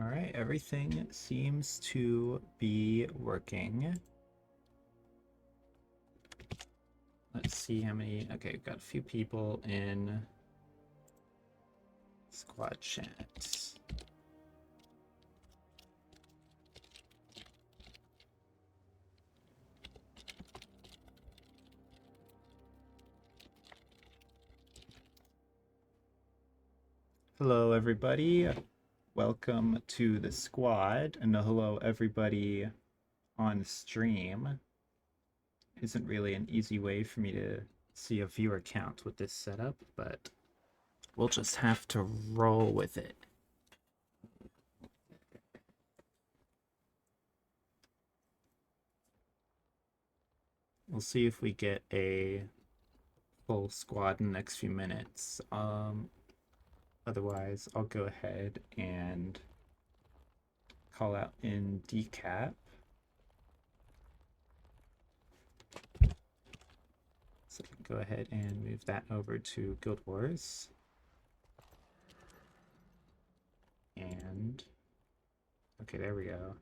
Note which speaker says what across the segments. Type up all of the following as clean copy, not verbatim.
Speaker 1: All right, everything seems to be working. Let's see how many. Okay, we've got a few people in squad chat. Hello, everybody. Welcome to the squad, and hello, everybody on stream. Isn't really an easy way for me to see a viewer count with this setup, but we'll just have to roll with it. We'll see if we get a full squad in the next few minutes. Otherwise, I'll go ahead and call out in decap. So I can go ahead and move that over to Guild Wars. And okay, there we go.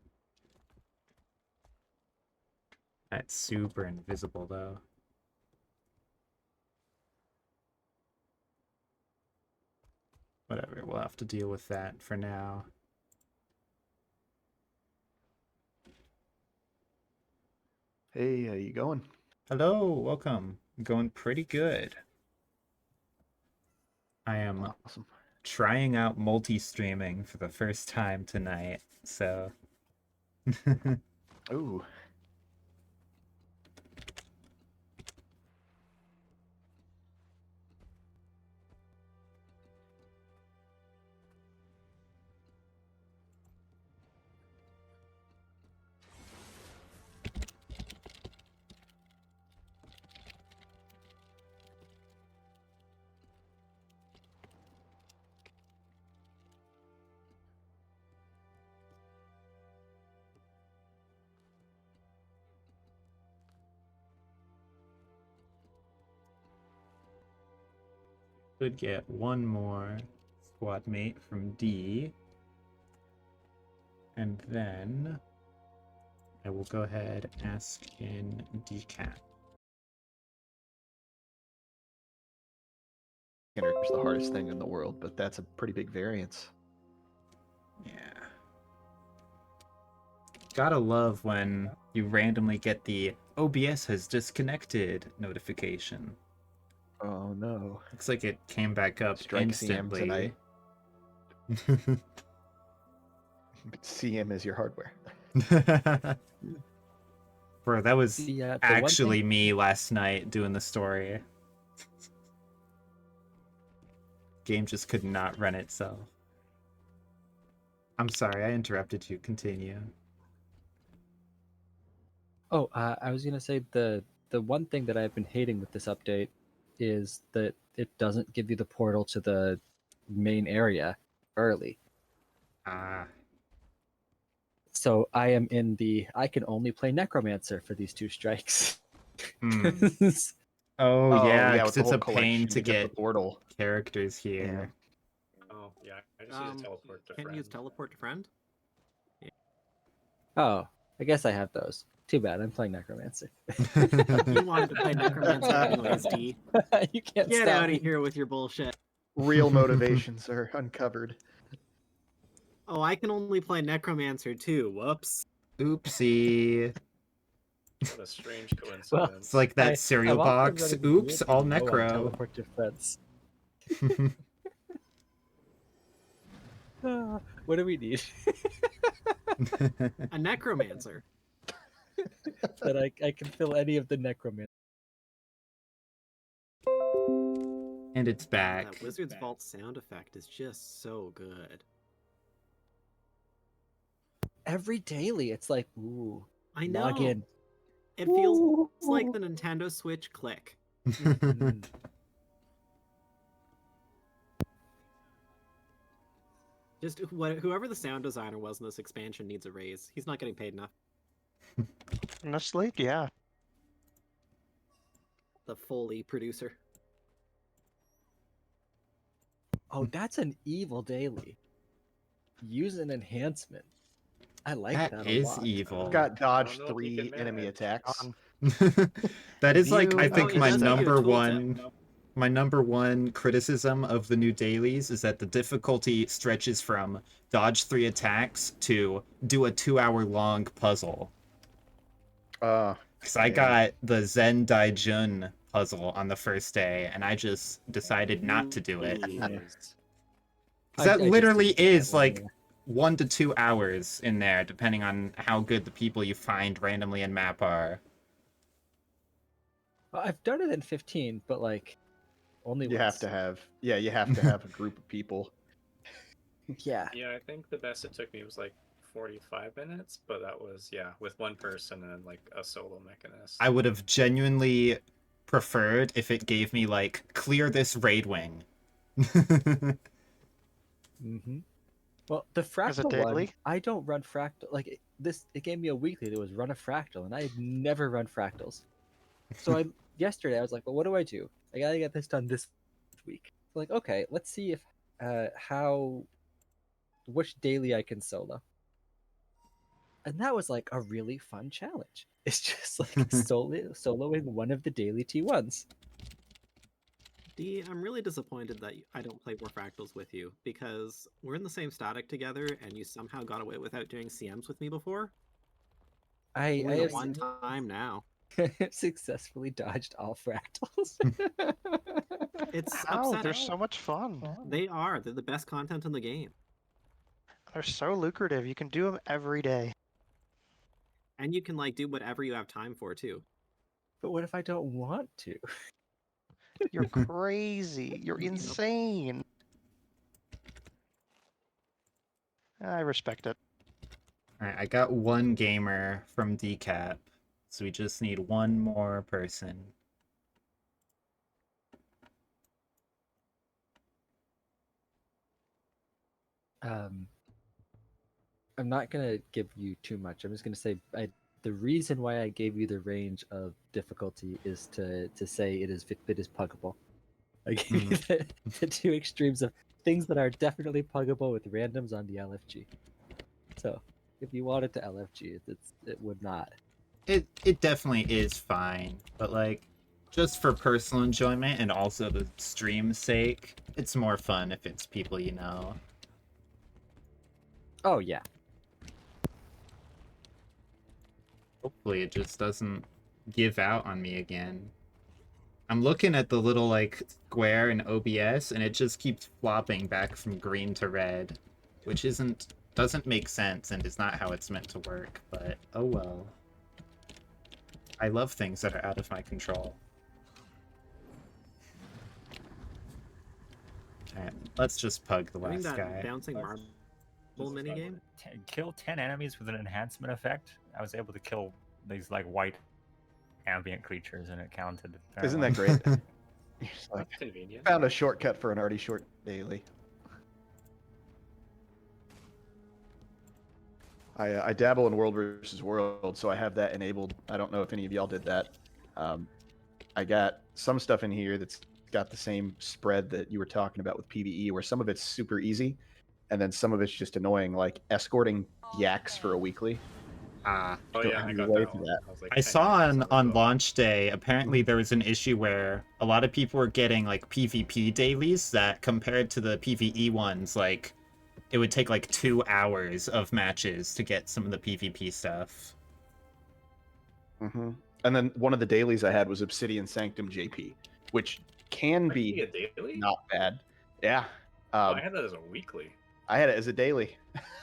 Speaker 1: That's super invisible though. Whatever, we'll have to deal with that for now.
Speaker 2: Hey, how you going?
Speaker 1: Hello, welcome. Going pretty good. I am
Speaker 2: Awesome.
Speaker 1: trying out multi-streaming for the first time tonight, so
Speaker 2: Ooh,
Speaker 1: could get one more squad mate from D. And then I will go ahead and ask in decap.
Speaker 2: It's the hardest thing in the world, but that's a pretty big variance.
Speaker 1: Yeah. Gotta love when you randomly get the OBS has disconnected notification.
Speaker 2: Oh no.
Speaker 1: Looks like it came back up
Speaker 2: Strike CM
Speaker 1: instantly.
Speaker 2: tonight. CM is your hardware.
Speaker 1: Bro, that was
Speaker 3: The
Speaker 1: actually me last night doing the story. Game just could not run itself. I'm sorry, I interrupted you. Continue.
Speaker 3: Oh, I was gonna say the one thing that I've been hating with this update is that it doesn't give you the portal to the main area early.
Speaker 1: Ah.
Speaker 3: So I am in the I can only play Necromancer for these two strikes.
Speaker 1: Hmm. Oh, yeah,
Speaker 2: with
Speaker 1: because
Speaker 2: the
Speaker 1: it's
Speaker 2: whole
Speaker 1: a pain
Speaker 2: collection
Speaker 1: to
Speaker 2: get the
Speaker 1: get
Speaker 2: portal.
Speaker 1: characters here.
Speaker 4: Oh, yeah. I just use teleport to
Speaker 5: Can
Speaker 4: friend.
Speaker 5: you use teleport to friend?
Speaker 3: Oh, I guess I have those. Too bad, I'm playing Necromancer.
Speaker 5: You wanted to play Necromancer anyways, D.
Speaker 3: You can't
Speaker 5: Get
Speaker 3: stop
Speaker 5: out
Speaker 3: me.
Speaker 5: of here with your bullshit.
Speaker 2: Real motivations are uncovered.
Speaker 5: Oh, I can only play Necromancer too. Whoops.
Speaker 1: Oopsie.
Speaker 4: What a strange coincidence.
Speaker 1: It's like that
Speaker 3: I'm
Speaker 1: cereal
Speaker 3: also
Speaker 1: box.
Speaker 3: running
Speaker 1: Oops, all
Speaker 3: low on
Speaker 1: necro.
Speaker 3: Teleport to friends. What do we need?
Speaker 5: A Necromancer.
Speaker 3: That I can fill any of the Necromancer.
Speaker 1: And it's back.
Speaker 5: That Wizard's Vault sound effect is just so good.
Speaker 3: Every daily, it's like, ooh,
Speaker 5: I know.
Speaker 3: log in.
Speaker 5: It feels like the Nintendo Switch click.
Speaker 3: Mm.
Speaker 5: Just whoever the sound designer was in this expansion needs a raise. He's not getting paid enough.
Speaker 6: Honestly, yeah.
Speaker 5: The Foley producer.
Speaker 3: Oh, that's an evil daily. use an enhancement. I like
Speaker 1: That
Speaker 3: that a
Speaker 1: is
Speaker 3: lot.
Speaker 1: evil.
Speaker 2: Got dodge
Speaker 4: know if you
Speaker 2: 3
Speaker 4: can
Speaker 2: enemy
Speaker 4: manage.
Speaker 2: attacks.
Speaker 1: That is like, I
Speaker 2: You-
Speaker 1: think
Speaker 5: yeah,
Speaker 1: my
Speaker 5: that's a good
Speaker 1: number
Speaker 5: tooltip.
Speaker 1: one criticism of the new dailies is that the difficulty stretches from dodge 3 attacks to do a 2-hour long puzzle. Because I
Speaker 2: yeah.
Speaker 1: got the Zen Daijun puzzle on the first day, and I just decided not to do it.
Speaker 3: Nice.
Speaker 1: Because that
Speaker 3: I just
Speaker 1: literally
Speaker 3: didn't get that
Speaker 1: is
Speaker 3: one,
Speaker 1: like
Speaker 3: yeah.
Speaker 1: 1 to 2 hours in there, depending on how good the people you find randomly in map are.
Speaker 3: Well, I've done it in 15, but like only
Speaker 2: You
Speaker 3: once.
Speaker 2: have to have, you have to have a group of people.
Speaker 3: Yeah.
Speaker 4: Yeah, I think the best it took me was like 45 minutes, but that was, yeah, with one person and like a solo mechanist.
Speaker 1: I would have genuinely preferred if it gave me, like, clear this raid wing.
Speaker 3: Mm-hmm. Well, the
Speaker 6: As a
Speaker 3: fractal one,
Speaker 6: daily?
Speaker 3: I don't run fractal. Like it gave me a weekly that was run a fractal, and I had never run fractals. So yesterday I was like, well, what do? I gotta get this done this week. So like, okay, let's see if which daily I can solo. And that was like a really fun challenge. It's just like soloing one of the daily T1s.
Speaker 5: D, I'm really disappointed that I don't play more fractals with you because we're in the same static together, and you somehow got away without doing CMs with me before.
Speaker 3: I
Speaker 5: Only the
Speaker 3: have
Speaker 5: one time now.
Speaker 3: successfully dodged all fractals.
Speaker 5: It's
Speaker 6: How? They're
Speaker 5: upsetting.
Speaker 6: so much fun.
Speaker 5: They are. They're the best content in the game,
Speaker 6: They're so lucrative. You can do them every day.
Speaker 5: and you can like do whatever you have time for too.
Speaker 3: But what if I don't want to?
Speaker 6: You're crazy. You're
Speaker 5: Yep.
Speaker 6: insane. I respect it.
Speaker 1: Alright, I got 1 gamer from decap, so we just need 1 more person.
Speaker 3: I'm not gonna give you too much. I'm just gonna say the reason why I gave you the range of difficulty is to say it is puggable. I gave you the 2 extremes of things that are definitely puggable with randoms on the LFG. So if you wanted to LFG, it would not.
Speaker 1: It definitely is fine, but like, just for personal enjoyment and also the stream's sake, it's more fun if it's people you know.
Speaker 3: Oh yeah.
Speaker 1: Hopefully it just doesn't give out on me again. I'm looking at the little, like, square in OBS, and it just keeps flopping back from green to red, which doesn't make sense and is not how it's meant to work, but oh well. I love things that are out of my control. Alright, let's just pug the
Speaker 5: Doing
Speaker 1: last
Speaker 5: that
Speaker 1: guy.
Speaker 5: bouncing marble minigame.
Speaker 7: Kill 10 enemies with an enhancement effect. I was able to kill these like white ambient creatures, and it counted.
Speaker 2: Isn't that
Speaker 7: apparently.
Speaker 2: great? It's like,
Speaker 4: That's convenient.
Speaker 2: found a shortcut for an already short daily. I dabble in World versus World, so I have that enabled. I don't know if any of y'all did that. I got some stuff in here that's got the same spread that you were talking about with PvE, where some of it's super easy, and then some of it's just annoying, like escorting yaks for a weekly.
Speaker 1: Ah.
Speaker 4: Oh
Speaker 2: Don't
Speaker 4: yeah,
Speaker 2: have
Speaker 4: I
Speaker 2: any
Speaker 4: got
Speaker 2: way
Speaker 4: that
Speaker 2: for
Speaker 4: one.
Speaker 2: that.
Speaker 4: I was like
Speaker 1: I
Speaker 4: 10
Speaker 1: saw
Speaker 4: minutes
Speaker 1: on
Speaker 4: as well.
Speaker 1: launch day, apparently there was an issue where a lot of people were getting like PvP dailies that compared to the PvE ones, like it would take like 2 hours of matches to get some of the PvP stuff.
Speaker 2: Mm-hmm. And then one of the dailies I had was Obsidian Sanctum JP, which can
Speaker 4: That could
Speaker 2: be
Speaker 4: a daily?
Speaker 2: not bad. Yeah.
Speaker 4: Oh, I had that as a weekly.
Speaker 2: I had it as a daily.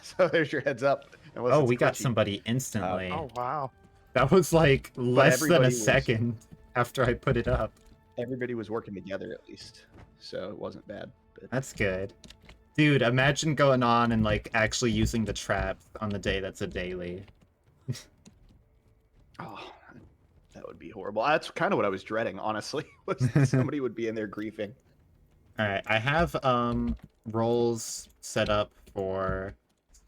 Speaker 2: So there's your heads up. Unless
Speaker 1: Oh,
Speaker 2: it's
Speaker 1: we got
Speaker 2: glitchy.
Speaker 1: somebody instantly.
Speaker 6: Oh, wow.
Speaker 1: That was like less than a
Speaker 2: everybody was-
Speaker 1: second after I put it up.
Speaker 2: Everybody was working together at least, so it wasn't bad. But
Speaker 1: That's good. Dude, imagine going on and like actually using the trap on the day that's a daily.
Speaker 2: oh, that would be horrible. That's kind of what I was dreading, honestly. Was that somebody would be in there griefing.
Speaker 1: Alright, I have roles set up for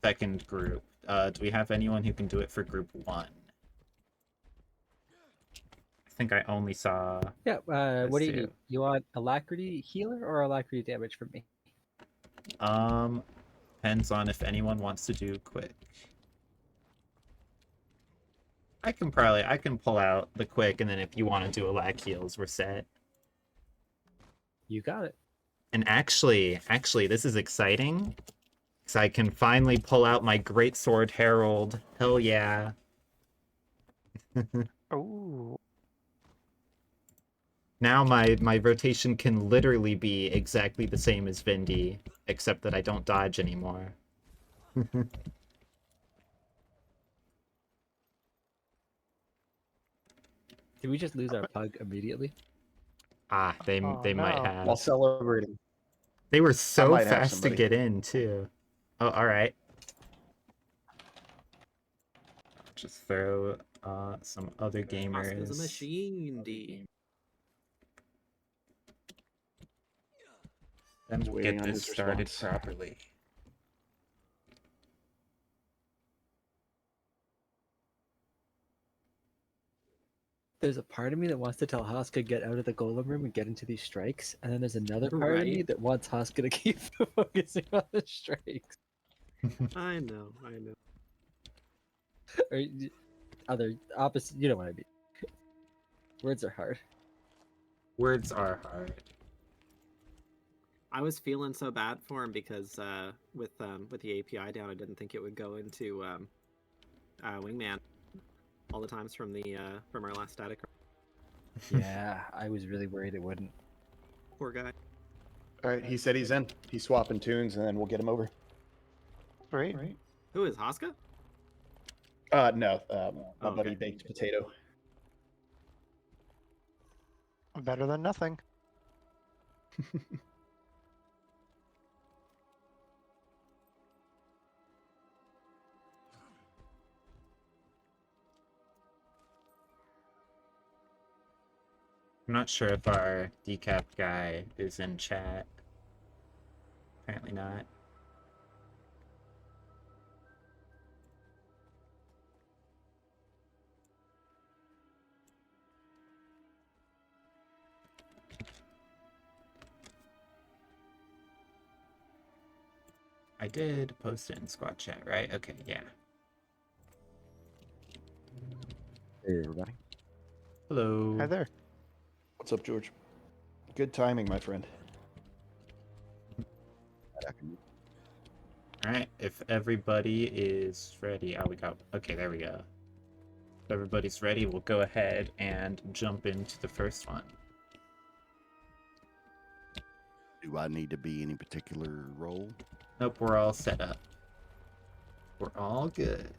Speaker 1: second group. Do we have anyone who can do it for group 1? I think I only saw...
Speaker 3: Yeah. What do you
Speaker 1: see.
Speaker 3: need? You want alacrity healer or alacrity damage from me?
Speaker 1: depends on if anyone wants to do quick. I can pull out the quick, and then if you want to do a lack heals, we're set.
Speaker 3: You got it.
Speaker 1: And actually, this is exciting. Because I can finally pull out my Greatsword Herald. Hell yeah.
Speaker 6: Oh,
Speaker 1: Now my rotation can literally be exactly the same as Vindy, except that I don't dodge anymore.
Speaker 3: Did we just lose our pug immediately?
Speaker 1: Ah, they
Speaker 6: Oh,
Speaker 1: might
Speaker 6: no.
Speaker 1: have.
Speaker 2: While celebrating.
Speaker 1: They were so
Speaker 2: might have
Speaker 1: fast to
Speaker 2: somebody.
Speaker 1: get in too. Oh, all right. Just throw some other
Speaker 5: Hoska's a
Speaker 1: gamers.
Speaker 5: machine, D.
Speaker 1: Then
Speaker 2: Just
Speaker 1: we'll
Speaker 2: waiting
Speaker 1: get
Speaker 2: on
Speaker 1: this
Speaker 2: his
Speaker 1: started
Speaker 2: response.
Speaker 1: properly.
Speaker 3: There's a part of me that wants to tell Hoska get out of the golem room and get into these strikes, and then there's another part of me
Speaker 5: Right.
Speaker 3: that wants Hoska to keep focusing on the strikes.
Speaker 5: I know, I know.
Speaker 3: Or other opposite. You know what I mean. Words are hard.
Speaker 1: Words are hard.
Speaker 5: I was feeling so bad for him because with the API down, I didn't think it would go into Wingman all the times from the from our last static.
Speaker 3: Yeah, I was really worried it wouldn't.
Speaker 5: Poor guy.
Speaker 2: All right, he said he's in. He's swapping tunes, and then we'll get him over.
Speaker 6: great.
Speaker 5: Who is Hoska?
Speaker 2: No, my
Speaker 5: Oh,
Speaker 2: buddy
Speaker 5: okay.
Speaker 2: Baked Potato.
Speaker 6: Better than nothing.
Speaker 1: I'm not sure if our decap guy is in chat. Apparently not. I did post it in squad chat, right? Okay, yeah.
Speaker 8: Hey, everybody.
Speaker 1: Hello.
Speaker 6: Hi there.
Speaker 2: What's up, George? Good timing, my friend.
Speaker 1: Alright, if everybody is ready. Oh, we got... Okay, there we go. If everybody's ready, we'll go ahead and jump into the first one.
Speaker 8: Do I need to be any particular role?
Speaker 1: Nope, we're all set up. We're all good.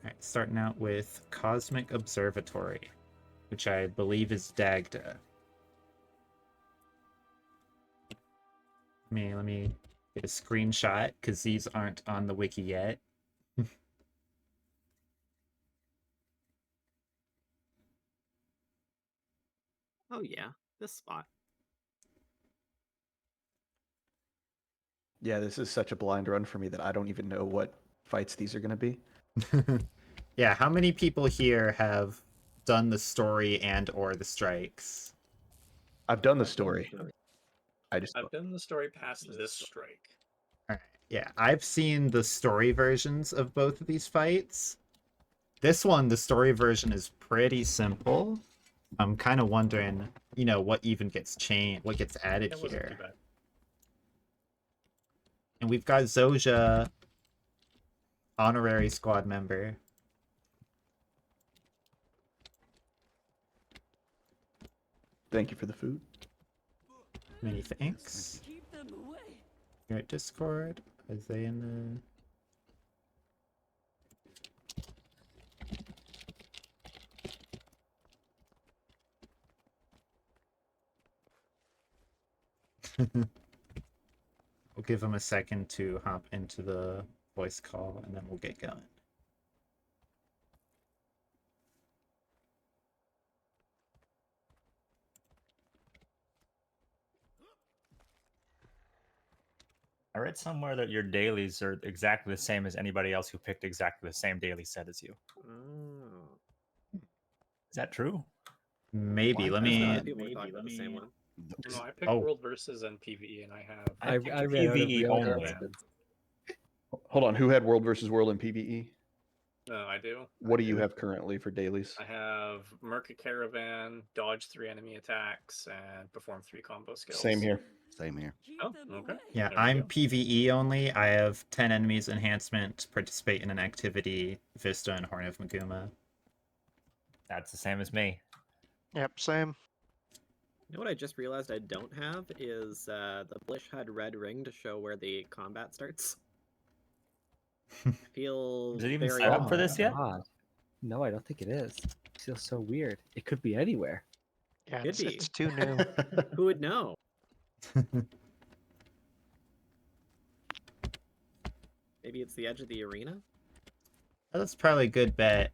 Speaker 1: Alright, starting out with Cosmic Observatory, which I believe is Dagda. Let me get a screenshot, because these aren't on the wiki yet.
Speaker 5: Oh yeah, this spot.
Speaker 2: Yeah, this is such a blind run for me that I don't even know what fights these are going to be.
Speaker 1: Yeah, how many people here have done the story and or the strikes?
Speaker 2: I've done the story.
Speaker 4: I've done the story past this strike.
Speaker 1: All right. Yeah, I've seen the story versions of both of these fights. This one, the story version is pretty simple. I'm kind of wondering, what even gets changed, what gets added
Speaker 4: It wasn't
Speaker 1: here.
Speaker 4: too bad.
Speaker 1: And we've got Zoja, honorary squad member.
Speaker 2: Thank you for the food.
Speaker 1: Many thanks. Here at Discord. Is they in the... We'll give him a second to hop into the voice call, and then we'll get going.
Speaker 7: I read somewhere that your dailies are exactly the same as anybody else who picked exactly the same daily set as you.
Speaker 5: Oh.
Speaker 7: Is that true?
Speaker 1: Maybe. Let
Speaker 5: There's a
Speaker 1: me.
Speaker 5: lot of people were talking about the same one.
Speaker 4: No, I picked
Speaker 1: Oh.
Speaker 4: World versus and PVE, and I have.
Speaker 3: I
Speaker 7: picked
Speaker 3: ran out of
Speaker 7: PvE
Speaker 3: real
Speaker 7: only.
Speaker 3: instance.
Speaker 2: Hold on, who had World versus World in PvE?
Speaker 4: No, I do.
Speaker 2: What do you have currently for dailies?
Speaker 4: I have Merca Caravan, dodge 3 enemy attacks, and perform 3 combo skills.
Speaker 2: Same here.
Speaker 8: Same here.
Speaker 4: Oh, okay.
Speaker 1: Yeah,
Speaker 4: There we
Speaker 1: I'm
Speaker 4: go.
Speaker 1: PvE only. I have 10 enemies enhancement, participate in an activity, Vista, and Horn of Maguma.
Speaker 7: That's the same as me.
Speaker 6: Yep, same.
Speaker 5: You know what I just realized I don't have is the Blish had red ring to show where the combat starts. I feel
Speaker 7: Is it even
Speaker 5: very
Speaker 7: set up
Speaker 5: odd.
Speaker 7: for this yet?
Speaker 3: God. No, I don't think it is. It feels so weird. It could be anywhere.
Speaker 6: Yeah,
Speaker 5: Could be.
Speaker 6: it's too new.
Speaker 5: Who would know? Maybe it's the edge of the arena?
Speaker 1: That's probably a good bet.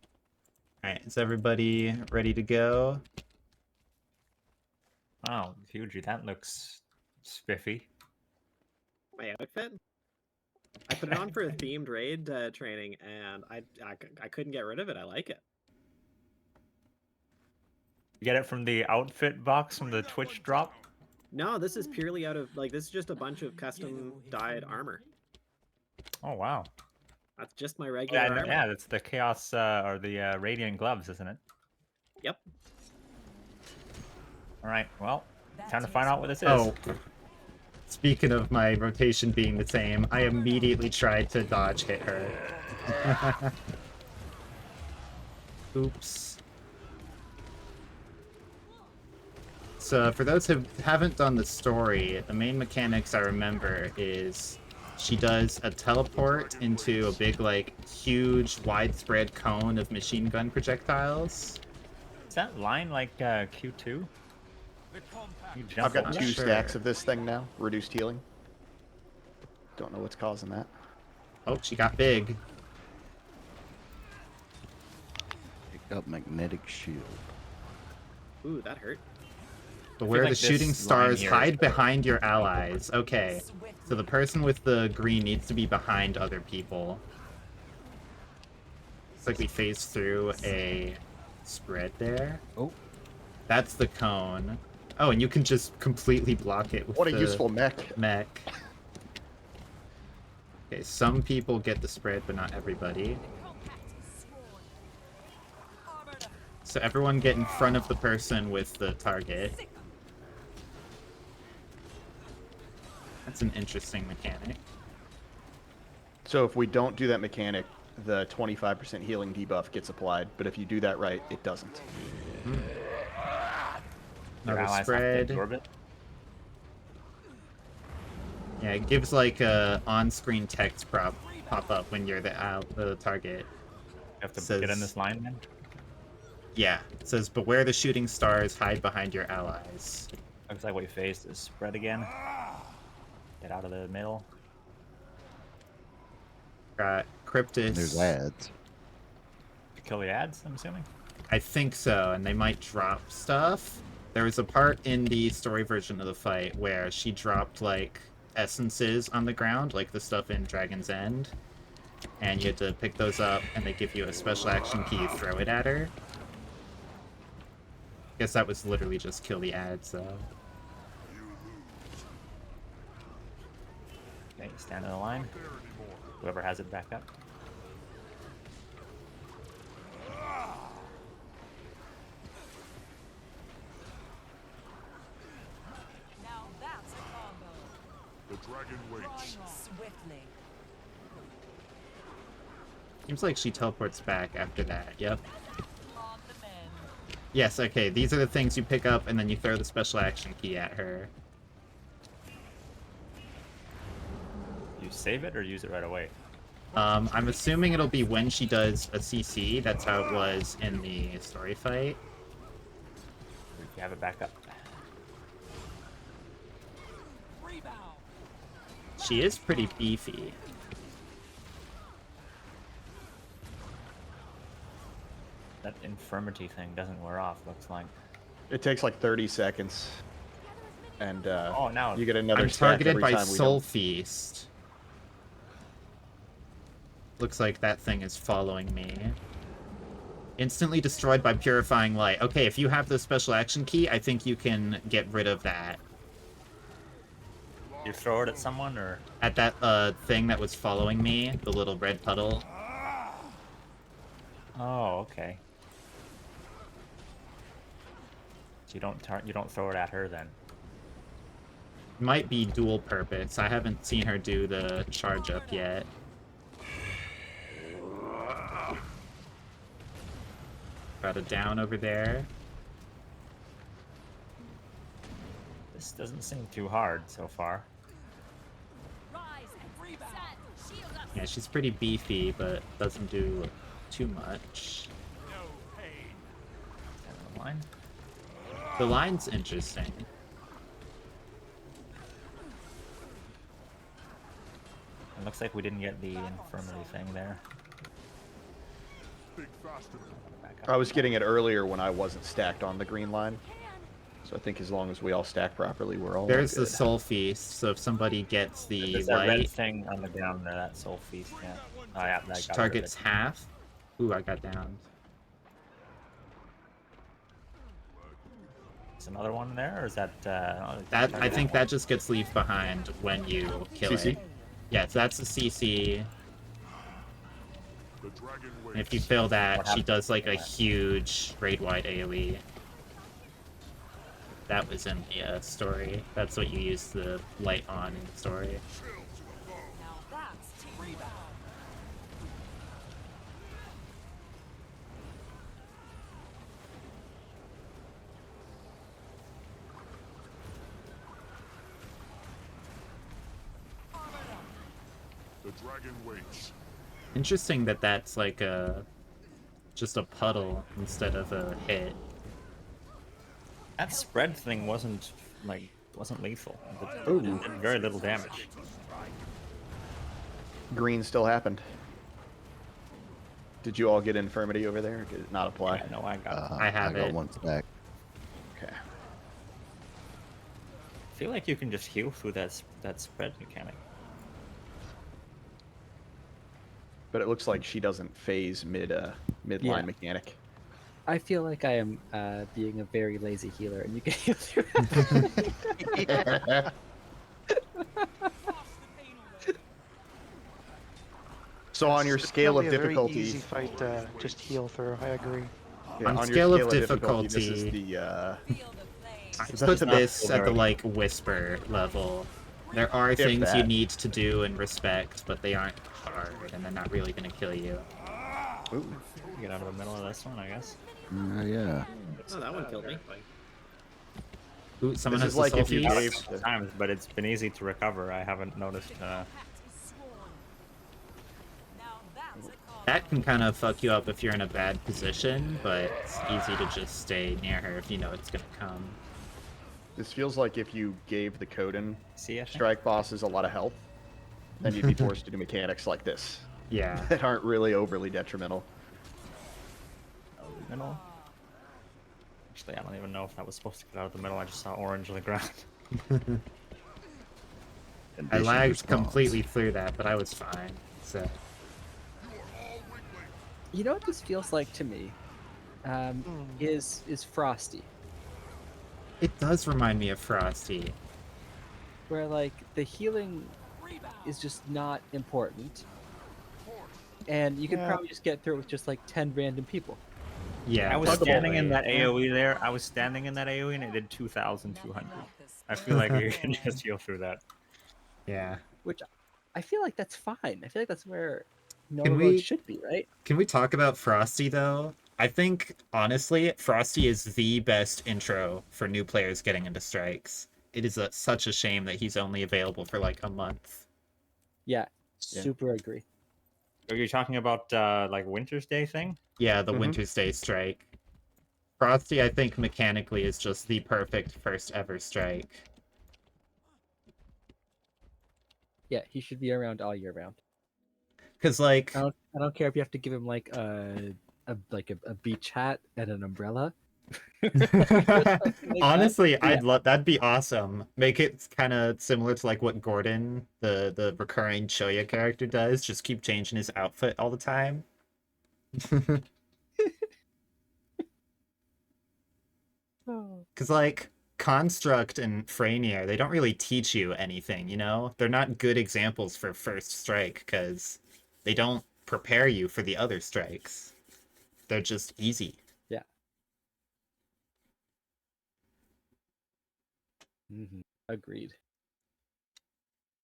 Speaker 1: Alright, is everybody ready to go?
Speaker 7: Wow, Fuji, that looks spiffy.
Speaker 5: My outfit? I put it on for a themed raid training, and I couldn't get rid of it. I like it.
Speaker 7: You get it from the outfit box from the Twitch drop?
Speaker 5: No, this is purely out of, like, this is just a bunch of custom dyed armor.
Speaker 7: Oh, wow.
Speaker 5: That's just my regular
Speaker 7: Yeah,
Speaker 5: armor.
Speaker 7: yeah, that's the Chaos or the Radiant gloves, isn't it?
Speaker 5: Yep.
Speaker 7: Alright, well, time to find out what this is.
Speaker 1: Oh, speaking of my rotation being the same, I immediately tried to dodge hit her. Oops. So for those who haven't done the story, the main mechanics I remember is she does a teleport into a big, like, huge, widespread cone of machine gun projectiles.
Speaker 7: Is that line like Q2? You jump
Speaker 2: I've got
Speaker 7: on it.
Speaker 2: 2
Speaker 1: sure.
Speaker 2: stacks of this thing now. Reduced healing. Don't know what's causing that.
Speaker 1: Oh, she got big.
Speaker 8: Picked up magnetic shield.
Speaker 5: Ooh, that hurt.
Speaker 1: But
Speaker 7: feel
Speaker 1: where
Speaker 7: like
Speaker 1: the
Speaker 7: this
Speaker 1: shooting
Speaker 7: line
Speaker 1: stars
Speaker 7: here
Speaker 1: hide
Speaker 7: is-
Speaker 1: behind your allies. Okay. So the person with the green needs to be behind other people. It's like we phased through a spread there.
Speaker 3: Oh.
Speaker 1: That's the cone. Oh, and you can just completely block it with
Speaker 2: What a
Speaker 1: the
Speaker 2: useful mech.
Speaker 1: mech. Okay, some people get the spread, but not everybody. So everyone get in front of the person with the target. That's an interesting mechanic.
Speaker 2: So if we don't do that mechanic, the 25% healing debuff gets applied, but if you do that right, it doesn't.
Speaker 7: Your
Speaker 1: Another
Speaker 7: allies have to
Speaker 1: spread.
Speaker 7: absorb it.
Speaker 1: Yeah, it gives like a on-screen text pop up when you're the target.
Speaker 7: You have to
Speaker 1: Says-
Speaker 7: get in this line then?
Speaker 1: Yeah, it says, beware the shooting stars, hide behind your allies.
Speaker 7: Looks like we faced is spread again. Get out of the middle.
Speaker 1: Got Cryptus.
Speaker 8: There's ads.
Speaker 7: To kill the ads, I'm assuming?
Speaker 1: I think so, and they might drop stuff. There was a part in the story version of the fight where she dropped, like, essences on the ground, like the stuff in Dragon's End. And you had to pick those up, and they give you a special action key, throw it at her. Guess that was literally just kill the ads, though.
Speaker 7: Okay, stand in the line. Whoever has it back up.
Speaker 9: Now that's a combo.
Speaker 10: The dragon waits.
Speaker 9: Swiftly.
Speaker 1: Seems like she teleports back after that, yep.
Speaker 9: On the mend.
Speaker 1: Yes, okay, these are the things you pick up, and then you throw the special action key at her.
Speaker 7: You save it or use it right away?
Speaker 1: I'm assuming it'll be when she does a CC. That's how it was in the story fight.
Speaker 7: If you have it back up.
Speaker 9: Rebound.
Speaker 1: She is pretty beefy.
Speaker 7: That infirmity thing doesn't wear off, looks like.
Speaker 2: It takes like 30 seconds. And
Speaker 7: Oh, now
Speaker 2: you get another
Speaker 1: I'm
Speaker 2: stack
Speaker 1: targeted
Speaker 2: every
Speaker 1: by
Speaker 2: time we
Speaker 1: Soul
Speaker 2: don't.
Speaker 1: Feast. Looks like that thing is following me. Instantly destroyed by purifying light. Okay, if you have the special action key, I think you can get rid of that.
Speaker 7: You throw it at someone, or
Speaker 1: At that thing that was following me, the little red puddle.
Speaker 7: oh, okay. So you don't throw it at her then.
Speaker 1: Might be dual purpose. I haven't seen her do the charge up yet. Got a down over there.
Speaker 7: This doesn't seem too hard so far.
Speaker 9: Rise and rebound. Shield up.
Speaker 1: Yeah, she's pretty beefy, but doesn't do too much.
Speaker 7: Is that the line?
Speaker 1: The line's interesting.
Speaker 7: It looks like we didn't get the infirmary thing there.
Speaker 10: Think faster.
Speaker 7: Back up.
Speaker 2: I was getting it earlier when I wasn't stacked on the green line. So I think as long as we all stack properly, we're all
Speaker 1: There's
Speaker 2: good.
Speaker 1: the soul feast, so if somebody gets the
Speaker 7: There's that red
Speaker 1: light,
Speaker 7: thing on the ground there, that soul feast, yeah. Oh yeah, that got
Speaker 1: targets
Speaker 7: rid of
Speaker 1: half. Ooh, I got downed.
Speaker 7: it. Is another one there, or is that
Speaker 1: That I think that just gets leave behind when you kill
Speaker 2: CC?
Speaker 1: it. Yeah, so that's a CC.
Speaker 10: The dragon
Speaker 1: And if
Speaker 10: waits.
Speaker 1: you fail that,
Speaker 7: What
Speaker 1: she
Speaker 7: happened?
Speaker 1: does like a huge raid-wide AoE. That was in the story. That's what you use the light on in the story.
Speaker 9: Now that's team rebound.
Speaker 10: The dragon waits.
Speaker 1: Interesting that that's like a just a puddle instead of a hit.
Speaker 7: That spread thing wasn't lethal.
Speaker 2: Ooh.
Speaker 7: It did very little damage.
Speaker 2: Green still happened. Did you all get infirmity over there? Or did it not apply?
Speaker 7: Yeah, no, I got it.
Speaker 1: I have
Speaker 8: got
Speaker 1: it.
Speaker 8: one stack.
Speaker 2: Okay.
Speaker 7: I feel like you can just heal through that spread mechanic.
Speaker 2: But it looks like she doesn't phase midline
Speaker 3: Yeah.
Speaker 2: mechanic.
Speaker 3: I feel like I am being a very lazy healer, and you can heal through.
Speaker 2: So on your
Speaker 6: It's
Speaker 2: scale of
Speaker 6: definitely a very
Speaker 2: difficulty,
Speaker 6: easy fight to just heal through. I agree.
Speaker 2: yeah,
Speaker 1: On
Speaker 2: your
Speaker 1: scale of
Speaker 2: this is
Speaker 1: difficulty-
Speaker 2: the
Speaker 9: Field of flames.
Speaker 1: I
Speaker 2: Is
Speaker 1: put
Speaker 2: that
Speaker 1: this
Speaker 7: not
Speaker 1: at the
Speaker 7: very-
Speaker 1: like whisper level. There are things you
Speaker 2: that.
Speaker 1: need to do and respect, but they aren't hard, and they're not really gonna kill you.
Speaker 2: Ooh.
Speaker 7: Get out of the middle of this one, I guess.
Speaker 8: Yeah.
Speaker 5: Oh, that one killed me.
Speaker 1: Ooh, someone
Speaker 2: This
Speaker 1: has
Speaker 2: is
Speaker 1: the
Speaker 2: like
Speaker 1: soul
Speaker 2: if you
Speaker 1: feast.
Speaker 2: gave-
Speaker 7: Couple times, but it's been easy to recover. I haven't noticed.
Speaker 9: Pact is sworn. Now that's a combo.
Speaker 1: That can kind of fuck you up if you're in a bad position, but it's easy to just stay near her if you know it's gonna come.
Speaker 2: This feels like if you gave the Coden
Speaker 7: See, I think?
Speaker 2: strike bosses a lot of health, then you'd be forced to do mechanics like this
Speaker 1: Yeah.
Speaker 2: that aren't really overly detrimental.
Speaker 7: Middle. Actually, I don't even know if that was supposed to get out of the middle. I just saw orange on the ground.
Speaker 1: I
Speaker 8: Conditioned
Speaker 1: lagged
Speaker 8: response.
Speaker 1: completely through that, but I was fine. So
Speaker 3: You know what this feels like to me? Is Frosty,
Speaker 1: it does remind me of Frosty.
Speaker 3: where like the healing is just not important, and you could
Speaker 6: Yeah.
Speaker 3: probably just get through it with just like 10 random people.
Speaker 1: Yeah,
Speaker 7: I was
Speaker 1: definitely.
Speaker 7: standing in that AoE there. I was standing in that AoE and it did 2,200. I feel like you can just heal through that.
Speaker 1: Yeah.
Speaker 3: Which I feel like that's fine. I feel like that's where
Speaker 1: Can
Speaker 3: normal
Speaker 1: we-
Speaker 3: roads should be, right?
Speaker 1: Can we talk about Frosty though? I think honestly, Frosty is the best intro for new players getting into strikes. It is such a shame that he's only available for like a month.
Speaker 3: Yeah,
Speaker 2: Yeah.
Speaker 3: super agree.
Speaker 7: Are you talking about like Winter's Day thing?
Speaker 1: Yeah, the
Speaker 2: Mhm.
Speaker 1: Winter's Day strike. Frosty, I think mechanically is just the perfect first ever strike.
Speaker 3: Yeah, he should be around all year round.
Speaker 1: Cause like
Speaker 3: I don't care if you have to give him like a beach hat and an umbrella.
Speaker 1: honestly,
Speaker 3: that.
Speaker 1: I'd love that'd be awesome. Make it kind of similar to like what Gordon, the recurring Choya character does. Just keep changing his outfit all the time. Because, like, Construct and Franier, they don't really teach you anything, you know? They're not good examples for first strike because they don't prepare you for the other strikes. They're just easy.
Speaker 3: Yeah. Agreed.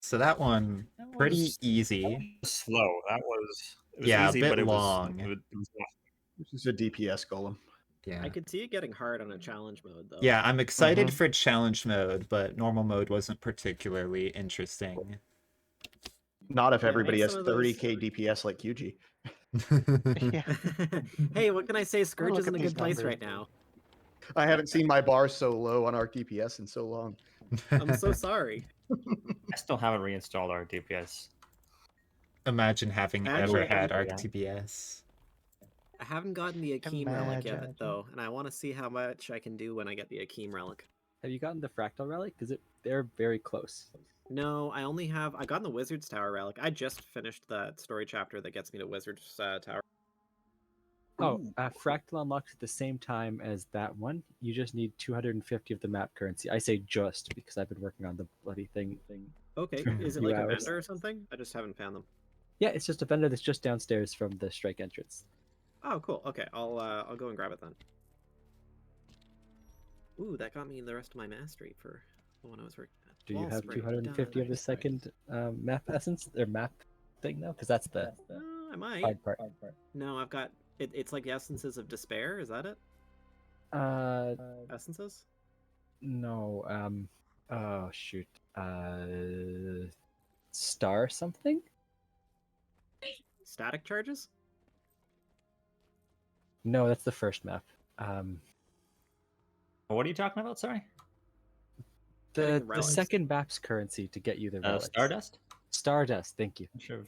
Speaker 1: So that one,
Speaker 7: That
Speaker 1: pretty
Speaker 7: was
Speaker 1: easy.
Speaker 7: slow. It was
Speaker 1: Yeah, a
Speaker 7: easy,
Speaker 1: bit
Speaker 7: but
Speaker 1: long.
Speaker 7: it was
Speaker 2: This is a DPS golem.
Speaker 1: Yeah.
Speaker 5: I could see it getting hard on a challenge mode though.
Speaker 1: Yeah, I'm excited for challenge mode, but normal mode wasn't particularly interesting.
Speaker 2: Not if
Speaker 5: Yeah,
Speaker 2: everybody
Speaker 5: make
Speaker 2: has
Speaker 5: some of those-
Speaker 2: 30k DPS like QG.
Speaker 6: Yeah.
Speaker 5: Hey, what can I say? Scourge
Speaker 6: look
Speaker 5: is in
Speaker 6: at
Speaker 5: a
Speaker 6: these
Speaker 5: good place
Speaker 6: numbers.
Speaker 5: right now.
Speaker 2: I haven't seen my bar so low on Arc DPS in so long.
Speaker 5: I'm so sorry.
Speaker 7: I still haven't reinstalled our DPS.
Speaker 1: Imagine having
Speaker 5: Actually,
Speaker 1: ever had
Speaker 7: I'm-
Speaker 1: ArcTBS.
Speaker 5: I haven't gotten the Akeem relic yet
Speaker 6: Imagine.
Speaker 5: though, and I want to see how much I can do when I get the Akeem relic.
Speaker 3: Have you gotten the Fractal Relic? Because they're very close.
Speaker 5: No, I only have. I got the Wizard's Tower relic. I just finished that story chapter that gets me to Wizard's Tower.
Speaker 3: Oh, Fractal unlocks at the same time as that one. You just need 250 of the map currency. I say just because I've been working on the bloody thing.
Speaker 5: Okay,
Speaker 3: For a
Speaker 5: is it
Speaker 3: few
Speaker 5: like a
Speaker 3: hours.
Speaker 5: vendor or something? I just haven't found them.
Speaker 3: Yeah, it's just a vendor that's just downstairs from the strike entrance.
Speaker 5: Oh, cool. Okay, I'll go and grab it then. Ooh, that got me the rest of my mastery for the one I was working at.
Speaker 3: Do you
Speaker 5: Wall
Speaker 3: have
Speaker 5: spray
Speaker 3: 250 of the
Speaker 5: done.
Speaker 3: second map essence or map thing now? Because that's the
Speaker 5: I might.
Speaker 3: hard part.
Speaker 5: No, I've got it. It's like the essences of despair. Is that it? Essences?
Speaker 3: No. Oh shoot. Star something?
Speaker 5: Static charges?
Speaker 3: No, that's the first map.
Speaker 7: What are you talking about? Sorry.
Speaker 5: Getting
Speaker 3: The
Speaker 5: relics.
Speaker 3: second map's currency to get you the relics.
Speaker 7: Stardust.
Speaker 3: Stardust. Thank you.
Speaker 7: Sure.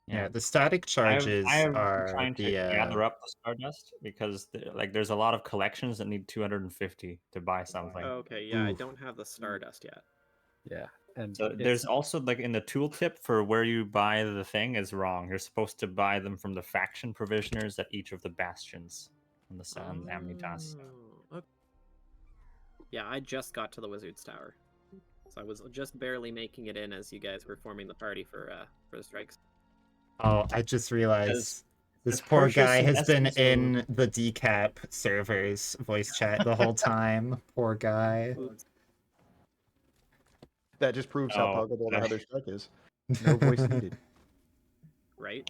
Speaker 1: Yeah, the static charges
Speaker 7: I'm
Speaker 1: are
Speaker 7: trying to
Speaker 1: the
Speaker 7: gather up the Stardust because there's a lot of collections that need 250 to buy something.
Speaker 5: Okay, yeah, I
Speaker 1: Oof.
Speaker 5: don't have the Stardust yet.
Speaker 3: Yeah, and
Speaker 7: So there's also like in the tooltip for where you buy the thing is wrong. You're supposed to buy them from the faction provisioners at each of the bastions on the Sun Amnitas.
Speaker 5: Oh, okay. Yeah, I just got to the Wizard's Tower, so I was just barely making it in as you guys were forming the party for the strikes.
Speaker 1: Oh, I just realized this
Speaker 7: the
Speaker 1: poor
Speaker 7: purchase
Speaker 1: guy
Speaker 7: of
Speaker 1: has been
Speaker 7: essence
Speaker 1: in the decap servers voice chat the whole time. Poor guy.
Speaker 5: Oops.
Speaker 2: That just proves how
Speaker 7: Oh,
Speaker 2: puggable the
Speaker 7: okay.
Speaker 2: other strike is. No voice needed.
Speaker 5: Right?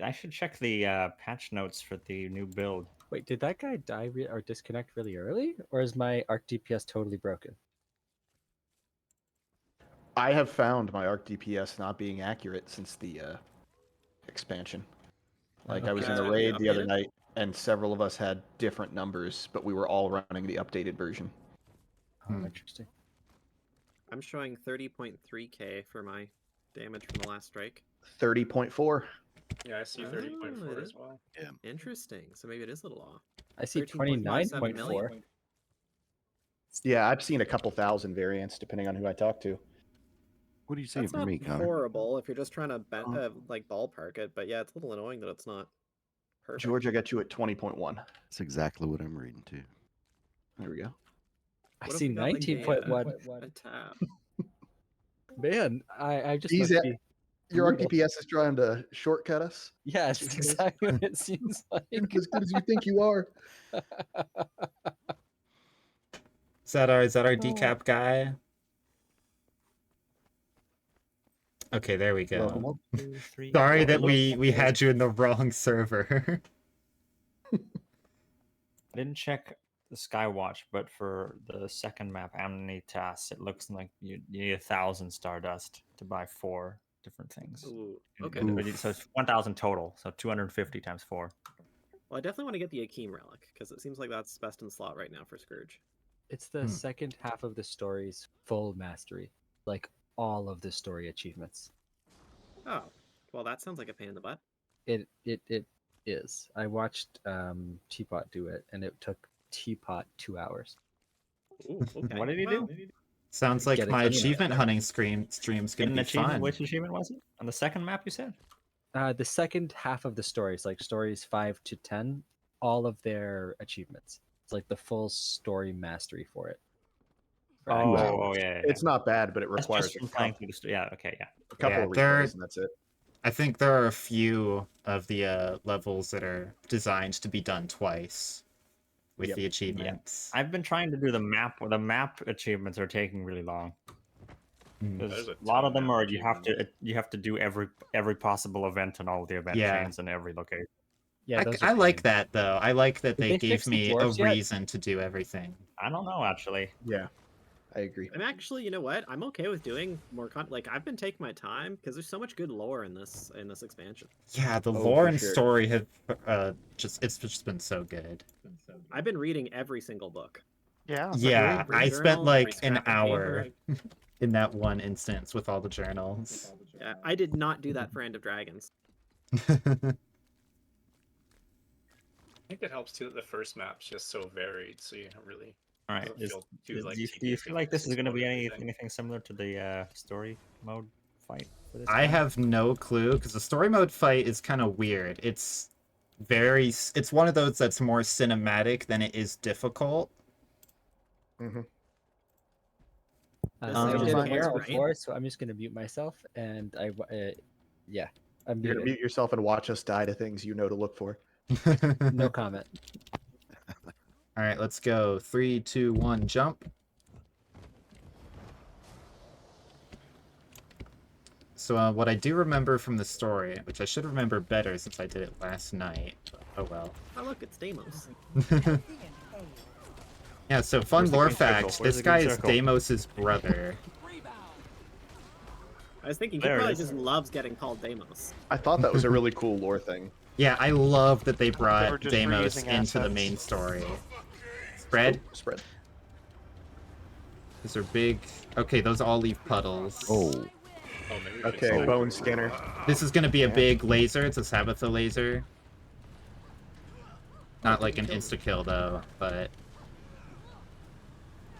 Speaker 7: I should check the patch notes for the new build.
Speaker 3: wait, did that guy die or disconnect really early, or is my Arc DPS totally broken?
Speaker 2: I have found my Arc DPS not being accurate since the expansion. Like I was in a
Speaker 5: Okay.
Speaker 2: raid the other
Speaker 5: Updated?
Speaker 2: night, and several of us had different numbers, but we were all running the updated version.
Speaker 3: Oh, interesting.
Speaker 5: I'm showing 30.3k for my damage from the last strike.
Speaker 2: 30.4.
Speaker 4: Yeah, I see
Speaker 5: Oh,
Speaker 4: 30.4
Speaker 5: it
Speaker 4: as
Speaker 5: is.
Speaker 4: well.
Speaker 5: Interesting. So maybe it is a little off.
Speaker 3: I see
Speaker 5: 13.57
Speaker 3: 29.4.
Speaker 5: million.
Speaker 2: Yeah, I've seen a couple thousand variants depending on who I talk to.
Speaker 8: What are you saying
Speaker 5: That's
Speaker 8: for
Speaker 5: not
Speaker 8: me, Connor?
Speaker 5: horrible if you're just trying to
Speaker 8: Oh.
Speaker 5: like ballpark it, but yeah, it's a little annoying that it's not perfect.
Speaker 2: George, I got you at 20.1.
Speaker 8: That's exactly what I'm reading too.
Speaker 2: There we go.
Speaker 3: I
Speaker 5: What if
Speaker 3: see
Speaker 5: we got, like,
Speaker 3: 19.1.
Speaker 5: a tab.
Speaker 3: Man, I just
Speaker 2: He's
Speaker 3: must
Speaker 2: at-
Speaker 3: be.
Speaker 2: Your Arc
Speaker 3: brutal.
Speaker 2: DPS is trying to shortcut us.
Speaker 3: Yeah, it's exactly what it seems like.
Speaker 2: As good as you think you are.
Speaker 1: Is that our decap guy? Okay, there we go.
Speaker 2: Well,
Speaker 7: 2, 3,
Speaker 1: Sorry
Speaker 7: 4.
Speaker 1: that we had you in the wrong server.
Speaker 7: I didn't check the Skywatch, but for the second map, Amnitas, it looks like you need 1,000 Stardust to buy 4 different things.
Speaker 5: Ooh, okay.
Speaker 7: So it's 1,000 total, so 250 times 4.
Speaker 5: Well, I definitely want to get the Akeem relic because it seems like that's best in slot right now for Scourge.
Speaker 3: It's the second half of the story's full mastery, like all of the story achievements.
Speaker 5: Oh, well, that sounds like a pain in the butt.
Speaker 3: It is. I watched Teapot do it, and it took Teapot 2 hours.
Speaker 5: Ooh, okay.
Speaker 7: What did he do?
Speaker 1: Sounds like
Speaker 3: Get
Speaker 1: my
Speaker 3: it done.
Speaker 1: achievement hunting stream's
Speaker 7: Get
Speaker 1: gonna
Speaker 7: an
Speaker 1: be
Speaker 7: achievement.
Speaker 1: fun.
Speaker 7: Which achievement was it? On the second map, you said?
Speaker 3: The second half of the stories, like stories 5 to 10, all of their achievements. It's like the full story mastery for it.
Speaker 7: Oh,
Speaker 3: Right.
Speaker 7: oh yeah, yeah.
Speaker 2: It's not bad, but it
Speaker 7: That's
Speaker 2: requires
Speaker 7: just from playing through the story. Yeah, okay, yeah.
Speaker 2: a couple
Speaker 1: Yeah,
Speaker 2: of
Speaker 1: there-
Speaker 2: replays, and that's it.
Speaker 1: I think there are a few of the levels that are designed to be done twice with
Speaker 2: Yep.
Speaker 1: the achievements.
Speaker 7: I've been trying to do the map. The map achievements are taking really long.
Speaker 1: Mm.
Speaker 7: Because
Speaker 4: There's
Speaker 7: a
Speaker 4: a
Speaker 7: lot
Speaker 4: ton
Speaker 7: of them
Speaker 4: of
Speaker 7: are you have to do every possible event and all the event
Speaker 1: Yeah.
Speaker 7: chains in every location.
Speaker 3: Yeah, those
Speaker 1: I
Speaker 3: are
Speaker 1: like
Speaker 3: pain.
Speaker 1: that though. I like that
Speaker 3: Did
Speaker 1: they
Speaker 3: they
Speaker 1: gave
Speaker 3: fix the
Speaker 1: me a
Speaker 3: dwarves yet?
Speaker 1: reason to do everything.
Speaker 7: I don't know actually.
Speaker 2: Yeah, I agree.
Speaker 5: I'm actually, you know what? I'm okay with doing more like I've been taking my time because there's so much good lore in this expansion.
Speaker 1: Yeah, the
Speaker 2: Oh,
Speaker 1: lore
Speaker 2: for
Speaker 1: and
Speaker 2: sure.
Speaker 1: story have it's just been so good.
Speaker 5: I've been reading every single book.
Speaker 6: Yeah.
Speaker 1: Yeah,
Speaker 5: Every
Speaker 1: I spent
Speaker 5: journal, every
Speaker 1: like an
Speaker 5: scrap of
Speaker 1: hour
Speaker 5: paper.
Speaker 1: in that one instance with all the journals.
Speaker 5: Yeah, I did not do that for End of Dragons.
Speaker 4: I think it helps too that the first map's just so varied, so you don't really.
Speaker 7: All right.
Speaker 4: Doesn't feel too, like,
Speaker 7: do you
Speaker 4: tedious
Speaker 7: feel
Speaker 4: if
Speaker 7: like
Speaker 4: you
Speaker 7: this
Speaker 4: just
Speaker 7: is going to be
Speaker 4: explore everything.
Speaker 7: anything similar to the story mode fight for this?
Speaker 1: I
Speaker 7: time?
Speaker 1: have no clue because the story mode fight is kind of weird. It's one of those that's more cinematic than it is difficult.
Speaker 2: Mm-hmm.
Speaker 5: This
Speaker 3: So
Speaker 5: is
Speaker 3: I
Speaker 5: good
Speaker 3: did
Speaker 5: points,
Speaker 3: Arrow
Speaker 5: right?
Speaker 3: before, so I'm just gonna mute myself and yeah, I'm
Speaker 2: You're gonna
Speaker 3: muted.
Speaker 2: mute yourself and watch us die to things you know to look for.
Speaker 3: No comment.
Speaker 1: All right, let's go. 3, 2, 1, jump. So what I do remember from the story, which I should remember better since I did it last night. Oh well.
Speaker 5: Oh look, it's Deimos.
Speaker 1: Yeah, so fun
Speaker 7: Where's the
Speaker 1: lore
Speaker 7: green circle?
Speaker 1: fact.
Speaker 7: Where's
Speaker 1: This
Speaker 7: the green
Speaker 1: guy is
Speaker 7: circle?
Speaker 1: Deimos' brother.
Speaker 5: I was thinking he
Speaker 7: There it
Speaker 5: probably
Speaker 7: is.
Speaker 5: just loves getting called Deimos.
Speaker 2: I thought that was a really cool lore thing.
Speaker 1: Yeah, I love that they
Speaker 6: Or
Speaker 1: brought
Speaker 6: just
Speaker 1: Deimos
Speaker 6: reusing
Speaker 1: into the
Speaker 6: assets.
Speaker 1: main story. Spread?
Speaker 2: Oh, spread.
Speaker 1: These are big. Okay, those all leave puddles.
Speaker 8: Oh,
Speaker 4: Oh, maybe we should
Speaker 2: Okay,
Speaker 4: start-
Speaker 2: bone scanner.
Speaker 1: This is gonna be a big laser. It's a Sabbatha laser. Not like an insta-kill though, but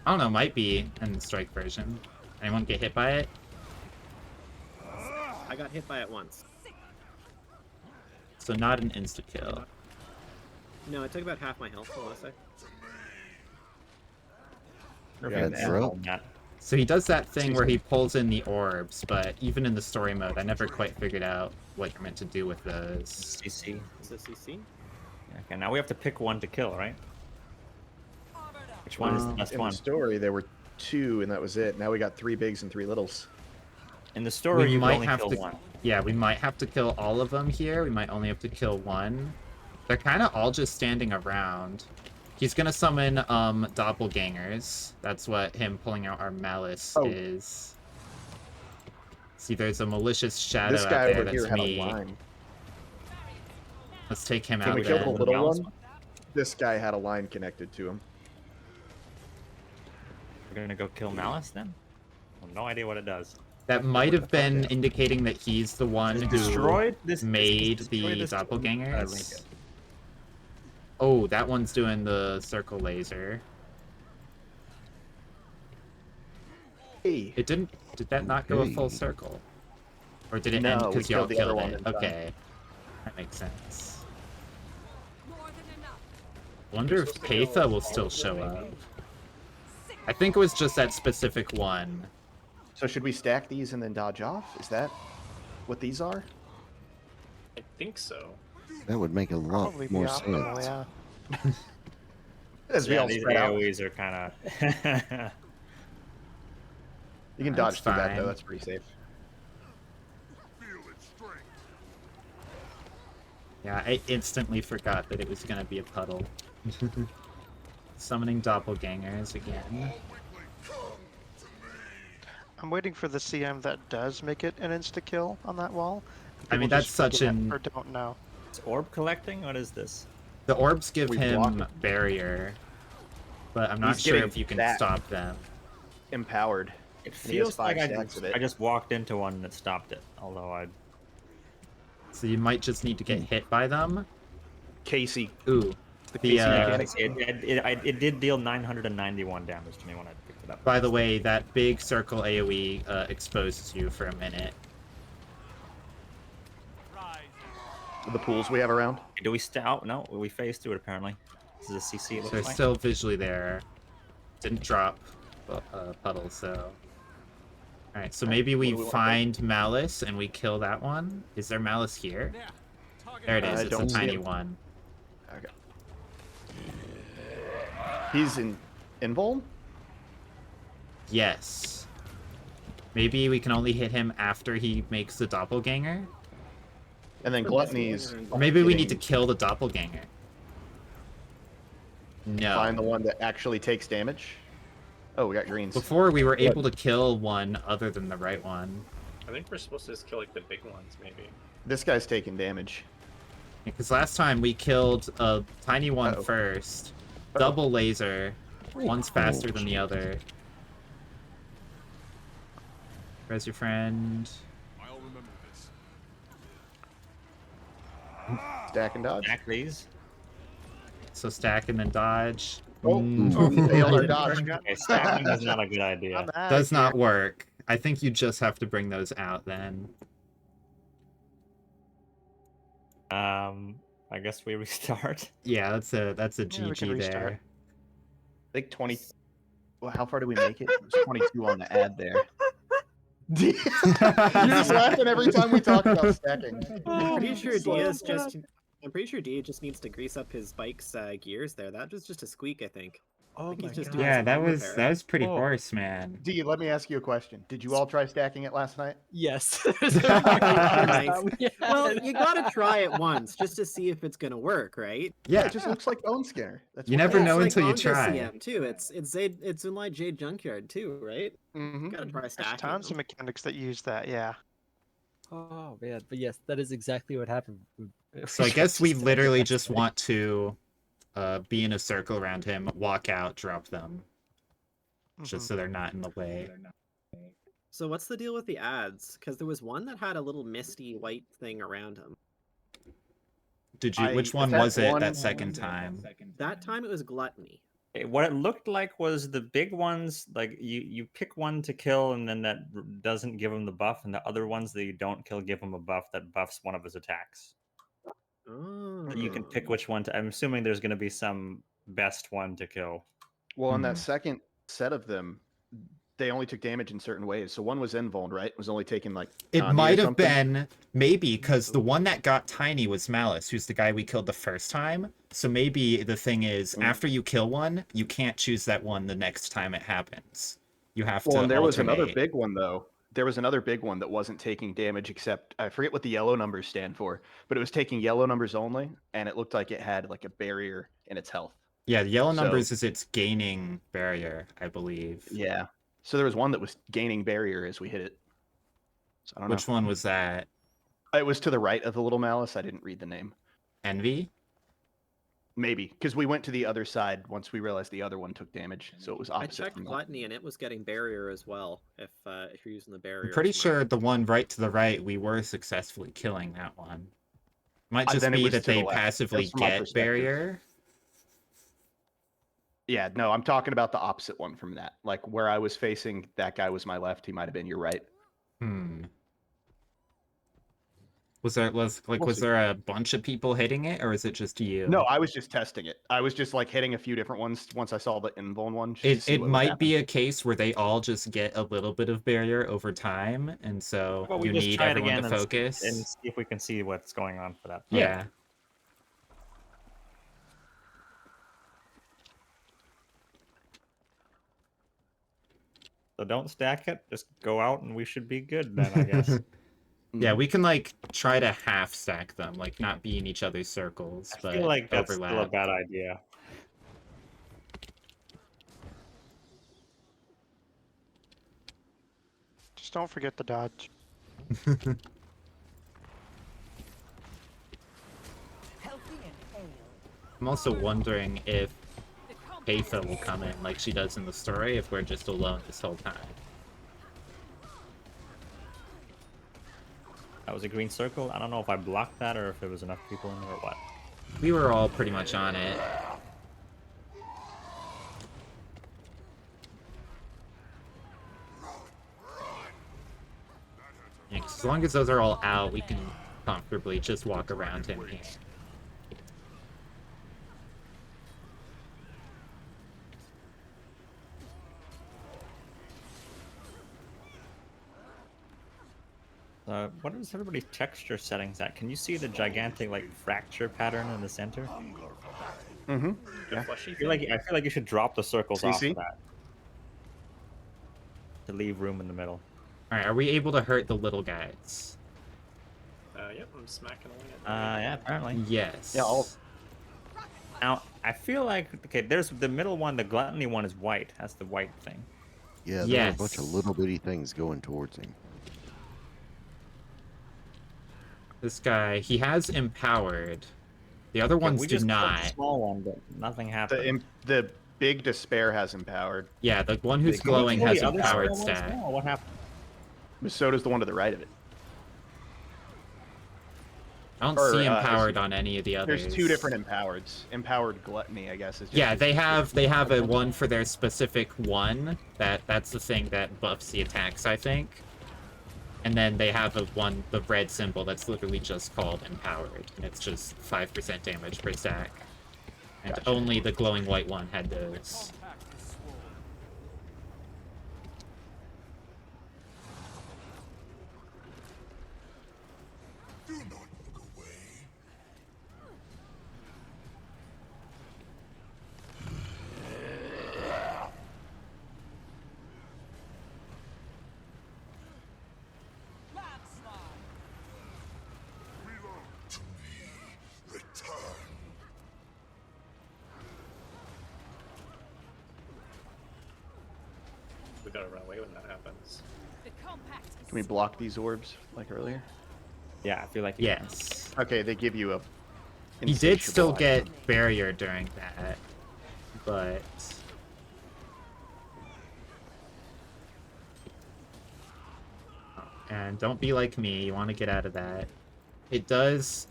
Speaker 1: I don't know, might be in the strike version. Anyone get hit by it?
Speaker 5: I got hit by it once.
Speaker 1: So not an insta-kill.
Speaker 5: No, it took about half my health, I want to say.
Speaker 2: Yeah,
Speaker 8: that's rough.
Speaker 1: So he does that thing where he pulls in the orbs, but even in the story mode, I never quite figured out what you're meant to do with those.
Speaker 7: CC.
Speaker 5: Is this CC?
Speaker 7: Okay, now we have to pick one to kill, right? Which one is the best
Speaker 2: In
Speaker 7: one?
Speaker 2: the story, there were 2, and that was it. Now we got 3 bigs and 3 littles.
Speaker 7: In the story,
Speaker 1: We
Speaker 7: you
Speaker 1: might
Speaker 7: can only
Speaker 1: have
Speaker 7: kill
Speaker 1: to-
Speaker 7: one.
Speaker 1: Yeah, we might have to kill all of them here. We might only have to kill one. They're kind of all just standing around. He's gonna summon doppelgangers. That's what him pulling out our malice is. See, there's a malicious shadow
Speaker 2: This guy
Speaker 1: out there
Speaker 2: over here
Speaker 1: that's
Speaker 2: had
Speaker 1: me.
Speaker 2: a line.
Speaker 1: Let's take him
Speaker 2: Can
Speaker 1: out
Speaker 2: we kill the
Speaker 1: then.
Speaker 2: little
Speaker 7: Malice
Speaker 2: one? This guy had a line connected to him.
Speaker 7: We're gonna go kill Malice then? I have no idea what it does.
Speaker 1: That might have been indicating that he's the one who
Speaker 7: Destroyed
Speaker 1: made
Speaker 7: destroy
Speaker 1: the
Speaker 7: this link
Speaker 1: doppelgangers.
Speaker 7: it.
Speaker 1: Oh, that one's doing the circle laser.
Speaker 2: Hey.
Speaker 1: It didn't. Did that not go a full
Speaker 8: Okay.
Speaker 1: circle? Or did it
Speaker 2: No,
Speaker 1: end
Speaker 2: we
Speaker 1: because y'all
Speaker 2: killed the other
Speaker 1: killed
Speaker 2: one
Speaker 1: it?
Speaker 2: in time.
Speaker 1: Okay. That makes sense.
Speaker 9: More than enough.
Speaker 1: Wonder if Patha will still show up. I think it was just that specific one.
Speaker 2: So should we stack these and then dodge off? Is that what these are?
Speaker 4: I think so.
Speaker 8: that would make a lot
Speaker 6: Probably be
Speaker 8: more
Speaker 6: optimal,
Speaker 8: sense.
Speaker 6: yeah.
Speaker 2: As we
Speaker 7: Yeah,
Speaker 2: all
Speaker 7: these
Speaker 2: spread out.
Speaker 7: AoEs are kind of.
Speaker 2: You can
Speaker 1: That's
Speaker 2: dodge through that
Speaker 1: fine.
Speaker 2: though. That's pretty safe.
Speaker 10: Feel its strength.
Speaker 1: Yeah, I instantly forgot that it was gonna be a puddle. Summoning doppelgangers again.
Speaker 6: I'm waiting for the CM that does make it an insta kill on that wall.
Speaker 1: I mean,
Speaker 6: People
Speaker 1: that's
Speaker 6: just
Speaker 1: such
Speaker 6: forget
Speaker 1: an-
Speaker 6: or don't know.
Speaker 7: Is orb collecting? What is this?
Speaker 1: The orbs give
Speaker 2: We
Speaker 1: him
Speaker 2: block
Speaker 1: barrier, but I'm not
Speaker 2: He's
Speaker 1: sure
Speaker 2: getting
Speaker 1: if you can
Speaker 2: that.
Speaker 1: stop them.
Speaker 2: Empowered.
Speaker 7: It
Speaker 2: And he has
Speaker 7: feels like
Speaker 2: 5 stacks of it.
Speaker 7: I just walked into one and it stopped it. Although I.
Speaker 1: So you might just need to get hit by them.
Speaker 2: Casey.
Speaker 1: Ooh, the
Speaker 2: Casey
Speaker 1: uh,
Speaker 2: mechanic.
Speaker 7: It did deal 991 damage to me when I picked it up.
Speaker 1: by the way, that big circle AoE exposes you for a minute.
Speaker 10: Rise.
Speaker 2: The pools we have around.
Speaker 7: Do we stay out? No, we phased through it apparently. This is a CC. It
Speaker 1: So
Speaker 7: looks
Speaker 1: they're
Speaker 7: like.
Speaker 1: still visually there. Didn't drop puddle, so. Alright, so maybe
Speaker 2: what
Speaker 1: we
Speaker 2: do we wanna
Speaker 1: find Malice and we kill that one. Is there Malice here? There it is.
Speaker 2: I
Speaker 1: It's a
Speaker 2: don't see
Speaker 1: tiny
Speaker 2: him.
Speaker 1: one.
Speaker 2: Okay. He's in invuln?
Speaker 1: Yes. Maybe we can only hit him after he makes the doppelganger?
Speaker 2: And then Gluttony's
Speaker 1: Or maybe we need to
Speaker 2: getting-
Speaker 1: kill the doppelganger. No.
Speaker 2: find the one that actually takes damage. Oh, we got greens.
Speaker 1: Before we were able to kill one other than the right one.
Speaker 4: I think we're supposed to just kill like the big ones, maybe.
Speaker 2: This guy's taking damage.
Speaker 1: Because last time we killed a tiny one
Speaker 2: Uh-oh.
Speaker 1: first. Double laser. One's faster than the other. Where's your friend?
Speaker 10: I'll remember this.
Speaker 2: Stack and dodge.
Speaker 7: Stack these.
Speaker 1: So stack and then dodge.
Speaker 2: Oh,
Speaker 1: Mm.
Speaker 2: failed our dodge.
Speaker 7: Okay, stacking is not a good idea.
Speaker 6: I'm out
Speaker 1: Does
Speaker 6: here.
Speaker 1: not work. I think you just have to bring those out then.
Speaker 7: I guess we restart.
Speaker 1: Yeah, that's a
Speaker 6: Yeah, we can
Speaker 1: GG
Speaker 6: restart.
Speaker 1: there.
Speaker 2: I think 20. Well, how far do we make it? It was 22 on the ad there. You're just laughing every time we talk about stacking.
Speaker 5: I'm pretty sure Diaz just. I'm pretty sure Dia just needs to grease up his bike's gears there. That was just a squeak, I think.
Speaker 6: Oh
Speaker 5: think
Speaker 6: my
Speaker 5: he's just
Speaker 6: god.
Speaker 5: doing
Speaker 1: Yeah,
Speaker 5: some
Speaker 1: that
Speaker 5: home
Speaker 1: was
Speaker 5: repair.
Speaker 1: pretty
Speaker 6: Oh.
Speaker 1: hoarse, man.
Speaker 2: D, let me ask you a question. Did you all try stacking it last night?
Speaker 3: Yes.
Speaker 5: Nice.
Speaker 3: Yeah.
Speaker 5: Well, you gotta try it once just to see if it's gonna work, right?
Speaker 1: Yeah,
Speaker 2: It just looks like Bone Skinner. That's
Speaker 1: You
Speaker 2: what
Speaker 1: never
Speaker 2: it is.
Speaker 1: know
Speaker 5: it's
Speaker 1: until you
Speaker 5: Mongo
Speaker 1: try.
Speaker 5: CM too. It's in like Jade Junkyard too, right?
Speaker 2: Mhm.
Speaker 5: Gotta try
Speaker 6: There's
Speaker 5: stacking.
Speaker 6: tons of
Speaker 5: them.
Speaker 6: mechanics that use that, yeah.
Speaker 3: Oh man, but yes, that is exactly what happened.
Speaker 1: So I guess we literally just want to be in a circle around him, walk out, drop them. Just
Speaker 6: Mhm.
Speaker 1: so they're not in the way.
Speaker 5: So what's the deal with the ads? Because there was one that had a little misty white thing around him.
Speaker 1: Did you? Which
Speaker 2: I-
Speaker 1: one
Speaker 2: that
Speaker 1: was it
Speaker 2: one-
Speaker 1: that second time?
Speaker 5: That time it was Gluttony.
Speaker 7: What it looked like was the big ones, like you pick one to kill, and then that doesn't give him the buff, and the other ones that you don't kill give him a buff that buffs one of his attacks.
Speaker 5: Oh.
Speaker 7: You can pick which one to. I'm assuming there's going to be some best one to kill.
Speaker 2: Well, in
Speaker 1: Hmm.
Speaker 2: that second set of them, they only took damage in certain ways. So one was invuln, right? It was only taking like.
Speaker 1: It
Speaker 2: Condy or
Speaker 1: might have
Speaker 2: something.
Speaker 1: been, maybe, because the one that got tiny was Malice, who's the guy we killed the first time. So maybe the thing is,
Speaker 2: Mm.
Speaker 1: after you kill one, you can't choose that one the next time it happens. You have
Speaker 2: Well,
Speaker 1: to
Speaker 2: and there was
Speaker 1: alternate.
Speaker 2: another big one though. There was another big one that wasn't taking damage except I forget what the yellow numbers stand for, but it was taking yellow numbers only, and it looked like it had like a barrier in its health.
Speaker 1: Yeah, the yellow
Speaker 2: So-
Speaker 1: numbers is its gaining barrier, I believe.
Speaker 2: Yeah. So there was one that was gaining barrier as we hit it. So I don't
Speaker 1: Which
Speaker 2: know.
Speaker 1: one was that?
Speaker 2: It was to the right of the little malice. I didn't read the name.
Speaker 1: Envy?
Speaker 2: Maybe because we went to the other side once we realized the other one took damage, so it was
Speaker 5: I
Speaker 2: opposite.
Speaker 5: checked
Speaker 2: from that.
Speaker 5: Gluttony and it was getting barrier as well. If you're using the barrier.
Speaker 1: I'm pretty
Speaker 5: as well.
Speaker 1: sure the one right to the right, we were successfully killing that one. Might just
Speaker 2: then it
Speaker 1: be
Speaker 2: was
Speaker 1: that
Speaker 2: to the
Speaker 1: they
Speaker 2: left.
Speaker 1: passively
Speaker 2: That's from my
Speaker 1: get
Speaker 2: perspective.
Speaker 1: barrier.
Speaker 2: Yeah, no, I'm talking about the opposite one from that. Like where I was facing, that guy was my left. He might have been your right.
Speaker 1: Hmm. Was
Speaker 2: We'll see.
Speaker 1: there a bunch of people hitting it, or is it just you?
Speaker 2: No, I was just testing it. I was just like hitting a few different ones once I saw the invuln one. just to see
Speaker 1: It
Speaker 2: what would
Speaker 1: might
Speaker 2: happen.
Speaker 1: be a case where they all just get a little bit of barrier over time, and so
Speaker 7: Well, we
Speaker 1: you
Speaker 7: just
Speaker 1: need
Speaker 7: try it
Speaker 1: everyone
Speaker 7: again
Speaker 1: to
Speaker 7: and
Speaker 1: focus.
Speaker 7: and see if we can see what's going on for that.
Speaker 1: Yeah.
Speaker 7: So don't stack it. Just go out, and we should be good then, I guess.
Speaker 1: Yeah, we can like try to half stack them, like not be in each other's circles,
Speaker 7: I
Speaker 1: but
Speaker 7: feel like that's still a
Speaker 1: overlap.
Speaker 7: bad idea.
Speaker 6: Just don't forget the dodge.
Speaker 1: I'm also wondering if Aetha will come in like she does in the story if we're just alone this whole time.
Speaker 7: That was a green circle. I don't know if I blocked that or if there was enough people in there or what.
Speaker 1: We were all pretty much on it. Yeah, 'cause as long as those are all out, we can comfortably just walk around him here.
Speaker 7: What is everybody's texture settings at? Can you see the gigantic like fracture pattern in the center?
Speaker 2: Mm-hmm.
Speaker 4: The
Speaker 2: Yeah.
Speaker 4: fleshy
Speaker 7: I feel like you should drop the circles off
Speaker 2: CC?
Speaker 7: of that to leave room in the middle.
Speaker 1: All right, are we able to hurt the little guys?
Speaker 4: Yep, I'm smacking away at
Speaker 7: Yeah, apparently.
Speaker 1: Yes.
Speaker 2: Yeah, all
Speaker 7: Now I feel like okay, there's the middle one. The gluttony one is white. That's the white thing.
Speaker 8: Yeah, there are a bunch of
Speaker 1: Yes.
Speaker 8: little bitty things going towards him.
Speaker 1: This guy, he has empowered. The other
Speaker 7: Okay,
Speaker 1: ones
Speaker 7: we
Speaker 1: do
Speaker 7: just killed the
Speaker 1: not.
Speaker 7: small one, but nothing happened.
Speaker 2: the big despair has empowered.
Speaker 1: Yeah, the one who's
Speaker 2: Big-
Speaker 1: glowing
Speaker 7: Kill
Speaker 1: has
Speaker 7: the other
Speaker 1: empowered
Speaker 7: small ones
Speaker 1: stat.
Speaker 7: now? What happened?
Speaker 2: SoTO's the one to the right of it.
Speaker 1: I don't
Speaker 2: Or,
Speaker 1: see
Speaker 2: there's-
Speaker 1: empowered on any of the others.
Speaker 2: There's two different empowereds. Empowered gluttony, I guess. Is just
Speaker 1: Yeah,
Speaker 2: his
Speaker 1: they
Speaker 2: description.
Speaker 1: have a one for their specific one. That's the thing that buffs the attacks, I think. And then they have the red symbol that's literally just called empowered, and it's just 5% damage per stack. And
Speaker 2: Gotcha.
Speaker 1: only the glowing white one had those.
Speaker 10: Do not look away. Belong to me. Return.
Speaker 4: We gotta run away when that happens.
Speaker 9: The compact is
Speaker 2: Can we block these orbs like earlier?
Speaker 7: Yeah, I feel like
Speaker 1: Yes.
Speaker 2: Okay, they give you a.
Speaker 1: He did still
Speaker 2: insatiable
Speaker 1: get
Speaker 2: item.
Speaker 1: barrier during that, but and don't be like me, you want to get out of that. It does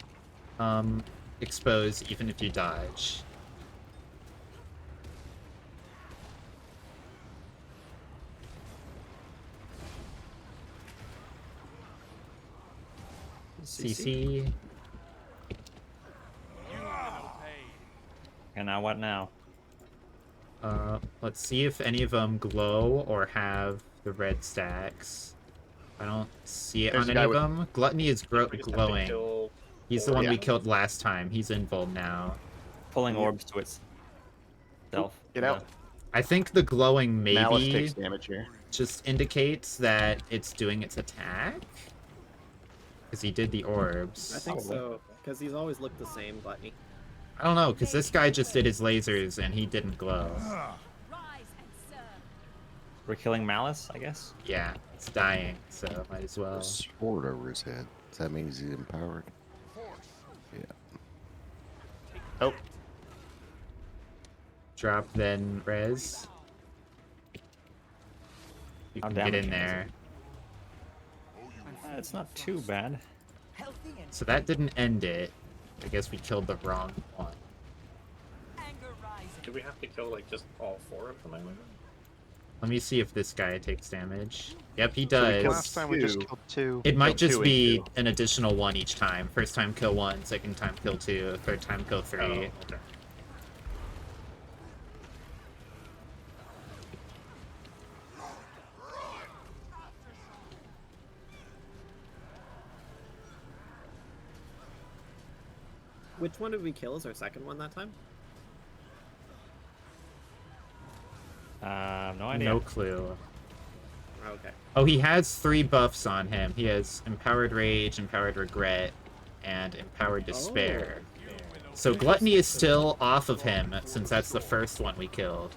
Speaker 1: expose even if you dodge. CC.
Speaker 7: And now what now?
Speaker 1: Let's see if any of them glow or have the red stacks. I don't see it
Speaker 2: There's
Speaker 1: on
Speaker 2: a
Speaker 1: any
Speaker 2: guy
Speaker 1: of
Speaker 2: with-
Speaker 1: them. Gluttony is
Speaker 4: We just have to
Speaker 1: glowing.
Speaker 4: kill
Speaker 1: He's the
Speaker 4: four
Speaker 1: one
Speaker 2: Yeah.
Speaker 1: we killed last time. He's invuln now.
Speaker 7: Pulling
Speaker 2: Yeah.
Speaker 7: orbs to itself.
Speaker 2: Get out.
Speaker 1: I think the glowing
Speaker 2: Malice
Speaker 1: maybe
Speaker 2: takes damage here.
Speaker 1: just indicates that it's doing its attack. Because he did the orbs.
Speaker 5: I think so, because he's always looked the same, Gluttony.
Speaker 1: I don't know, because this guy just did his lasers and he didn't glow.
Speaker 9: rise and serve.
Speaker 7: We're killing Malice, I guess.
Speaker 1: Yeah, it's dying, so might as well.
Speaker 8: A sword over his head. Does that mean he's empowered? Yeah.
Speaker 2: Oh,
Speaker 1: Drop, then res. You
Speaker 7: How
Speaker 1: can get in
Speaker 7: damaging is
Speaker 1: there.
Speaker 7: It's not too bad.
Speaker 9: Healthy and
Speaker 1: So that didn't end it. I guess we killed the wrong one.
Speaker 9: anger rising.
Speaker 4: Do we have to kill like just all four of them? I remember.
Speaker 1: Let me see if this guy takes damage. Yep, he
Speaker 2: So we
Speaker 1: does.
Speaker 2: killed
Speaker 6: Last time we just
Speaker 2: two.
Speaker 6: killed two.
Speaker 1: It might
Speaker 2: killed
Speaker 1: just
Speaker 2: two and
Speaker 1: be
Speaker 2: two.
Speaker 1: an additional one each time. First time kill one, second time kill two, third time kill three.
Speaker 4: Oh, okay.
Speaker 5: Which one did we kill as our second one that time?
Speaker 7: No idea.
Speaker 1: No clue.
Speaker 5: Okay.
Speaker 1: Oh, he has 3 buffs on him. He has Empowered Rage, Empowered Regret, and Empowered Despair. So Gluttony is still off of him, since that's the first one we killed.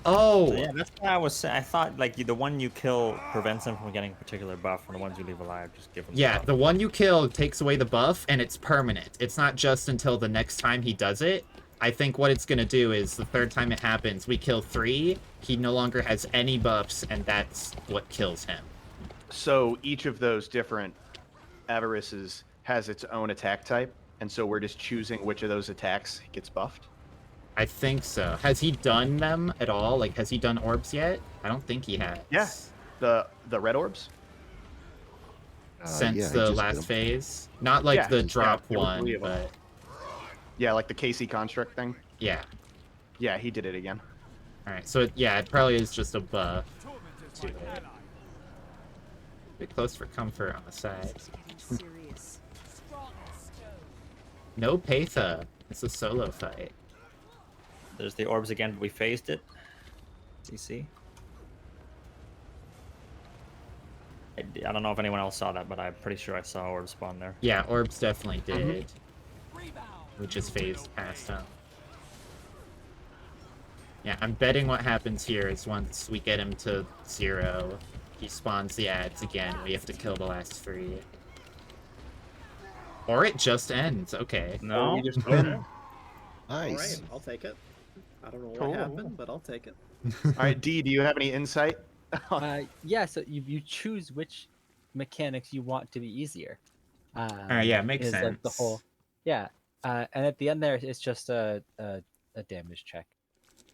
Speaker 1: Oh!
Speaker 7: Yeah, that's what I was saying. I thought like the one you kill prevents them from getting a particular buff, and the ones you leave alive just give them.
Speaker 1: Yeah,
Speaker 7: buff.
Speaker 1: the one you kill takes away the buff, and it's permanent. It's not just until the next time he does it. I think what it's gonna do is, the third time it happens, we kill 3, he no longer has any buffs, and that's what kills him.
Speaker 2: so each of those different avarices has its own attack type, and so we're just choosing which of those attacks gets buffed.
Speaker 1: I think so. Has he done them at all? Like, has he done orbs yet? I don't think he has.
Speaker 2: Yeah. The red orbs.
Speaker 1: Since
Speaker 8: yeah, he
Speaker 1: the
Speaker 8: just did
Speaker 1: last
Speaker 8: 'em.
Speaker 1: phase. Not like
Speaker 2: Yeah,
Speaker 1: the
Speaker 2: yeah,
Speaker 1: drop
Speaker 2: there were
Speaker 1: one,
Speaker 2: 3 of 'em.
Speaker 1: but
Speaker 2: Yeah, like the KC construct thing.
Speaker 1: yeah.
Speaker 2: Yeah, he did it again.
Speaker 1: Alright, so yeah, it probably is just a buff to it. Bit close for comfort on the side.
Speaker 9: Serious. Strong as stone.
Speaker 1: No Patha. It's a solo fight.
Speaker 7: There's the orbs again, but we phased it. CC. I don't know if anyone else saw that, but I'm pretty sure I saw orb spawn there.
Speaker 1: Yeah, orbs definitely did.
Speaker 9: Rebound.
Speaker 1: We just phased past them. Yeah, I'm betting what happens here is once we get him to 0, he spawns the ads again. We have to kill the last 3. Or it just ends. Okay.
Speaker 7: No.
Speaker 2: We just win.
Speaker 5: All
Speaker 8: Nice.
Speaker 5: right, I'll take it. I don't know
Speaker 6: Cool.
Speaker 5: what happened, but I'll take it.
Speaker 2: All right, D, do you have any insight?
Speaker 3: Yeah, so you choose which mechanics you want to be easier.
Speaker 1: Yeah, makes
Speaker 3: is,
Speaker 1: sense.
Speaker 3: Like, the whole, yeah, and at the end there, it's just a damage check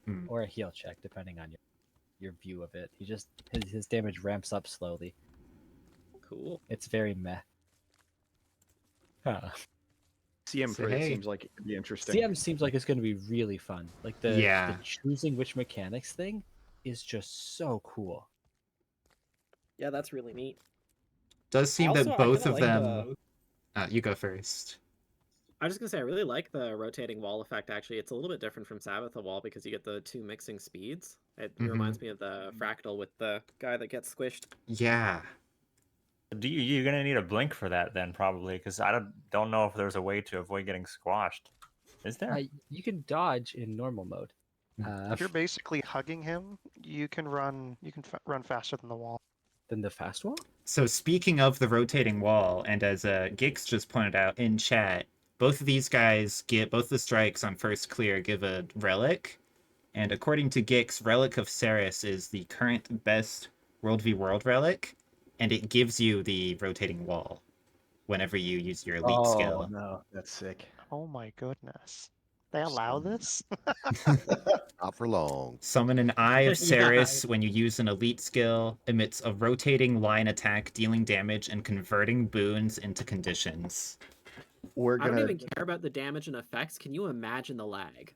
Speaker 1: Hmm.
Speaker 3: or a heal check, depending on your view of it. He just his damage ramps up slowly.
Speaker 5: Cool.
Speaker 3: It's very meh. Huh.
Speaker 2: CM
Speaker 1: So,
Speaker 2: for it
Speaker 1: hey.
Speaker 2: seems like it could be interesting.
Speaker 3: CM seems like it's going to be really fun. Like the
Speaker 1: Yeah.
Speaker 3: choosing which mechanics thing is just so cool.
Speaker 5: Yeah, that's really neat.
Speaker 1: Does seem that
Speaker 5: I
Speaker 1: both
Speaker 5: kinda
Speaker 1: of
Speaker 5: like
Speaker 1: them... you go first.
Speaker 5: I was just gonna say I really like the rotating wall effect. Actually, it's a little bit different from Sabbath wall because you get the 2 mixing speeds. It reminds me of the fractal with the guy that gets squished.
Speaker 1: Yeah.
Speaker 7: You're gonna need a blink for that then, probably, because I don't know if there's a way to avoid getting squashed. Is there?
Speaker 3: You can dodge in normal mode.
Speaker 6: If you're basically hugging him, you can run. You can run faster than the wall.
Speaker 3: Than the fast wall?
Speaker 1: So speaking of the rotating wall, and as Gix just pointed out in chat, both of these guys get both the strikes on first clear give a relic, and according to Gix, Relic of Ceres is the current best World v World relic, and it gives you the rotating wall whenever you use your elite skill.
Speaker 2: No, that's sick.
Speaker 6: Oh my goodness! They allow this?
Speaker 8: Not for long.
Speaker 1: Summon an Eye of
Speaker 5: Yeah.
Speaker 1: Ceres when you use an elite skill, emits a rotating line attack, dealing damage and converting boons into conditions.
Speaker 2: We're
Speaker 5: I don't
Speaker 2: gonna.
Speaker 5: even care about the damage and effects. Can you imagine the lag?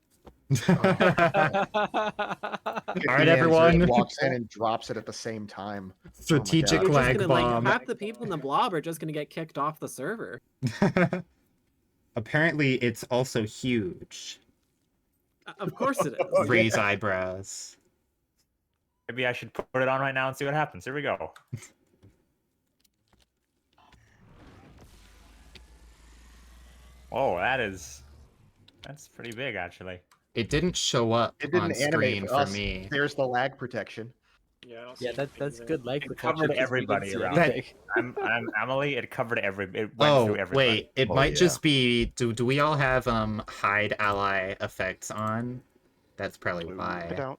Speaker 1: Alright, everyone.
Speaker 2: Walks in and drops it at the same time.
Speaker 1: Strategic
Speaker 2: God.
Speaker 5: You're just
Speaker 1: lag
Speaker 5: gonna
Speaker 1: bomb.
Speaker 5: like half the people in the blob are just gonna get kicked off the server.
Speaker 1: Apparently, it's also huge.
Speaker 5: Of course it is.
Speaker 1: Raise eyebrows.
Speaker 7: Maybe I should put it on right now and see what happens. Here we go. Oh, that's pretty big, actually.
Speaker 1: It didn't show up
Speaker 2: It didn't
Speaker 1: on
Speaker 2: animate
Speaker 1: screen
Speaker 2: for
Speaker 1: for
Speaker 2: us.
Speaker 1: me.
Speaker 2: There's the lag protection.
Speaker 4: Yeah, I don't
Speaker 3: Yeah,
Speaker 4: see
Speaker 3: that's
Speaker 4: anything
Speaker 3: good lag
Speaker 7: It
Speaker 3: protection.
Speaker 7: covered
Speaker 3: 'cause we didn't
Speaker 7: everybody
Speaker 3: see
Speaker 7: around.
Speaker 3: anything.
Speaker 7: I'm Emily. It covered it went
Speaker 1: Oh,
Speaker 7: through everybody.
Speaker 1: wait. It
Speaker 8: Oh,
Speaker 1: might
Speaker 8: yeah.
Speaker 1: just be... Do we all have hide ally effects on? That's probably
Speaker 6: I
Speaker 1: why.
Speaker 6: don't.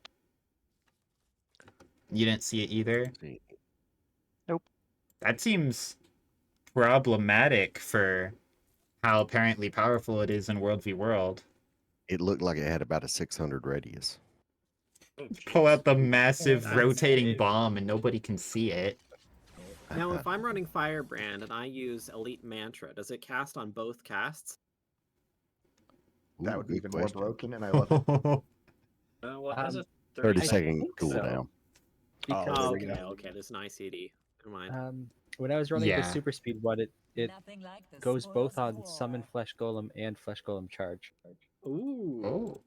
Speaker 1: You didn't see it either?
Speaker 6: Nope.
Speaker 1: That seems problematic for how apparently powerful it is in World v World.
Speaker 8: It looked like it had about a 600 radius.
Speaker 4: Oh,
Speaker 1: Pull
Speaker 4: jeez.
Speaker 1: out the massive
Speaker 5: That's
Speaker 1: rotating
Speaker 5: big.
Speaker 1: bomb and nobody can see it.
Speaker 5: Now, if I'm running Firebrand and I use Elite Mantra, does it cast on both casts?
Speaker 2: That
Speaker 8: Ooh,
Speaker 2: would be
Speaker 8: good
Speaker 2: even more
Speaker 8: question.
Speaker 2: broken, and I love it.
Speaker 4: What is it?
Speaker 8: 30
Speaker 3: I
Speaker 8: second
Speaker 3: think
Speaker 8: cooldown.
Speaker 3: Because
Speaker 5: Oh,
Speaker 2: there we
Speaker 5: okay,
Speaker 2: go.
Speaker 5: okay. There's an ICD. Never mind.
Speaker 3: when I was running
Speaker 1: Yeah.
Speaker 3: the super speed one, it
Speaker 9: Nothing like the
Speaker 3: goes both
Speaker 9: spoils of
Speaker 3: on
Speaker 9: war.
Speaker 3: summon flesh golem and flesh golem charge.
Speaker 5: Ooh.
Speaker 1: Oh.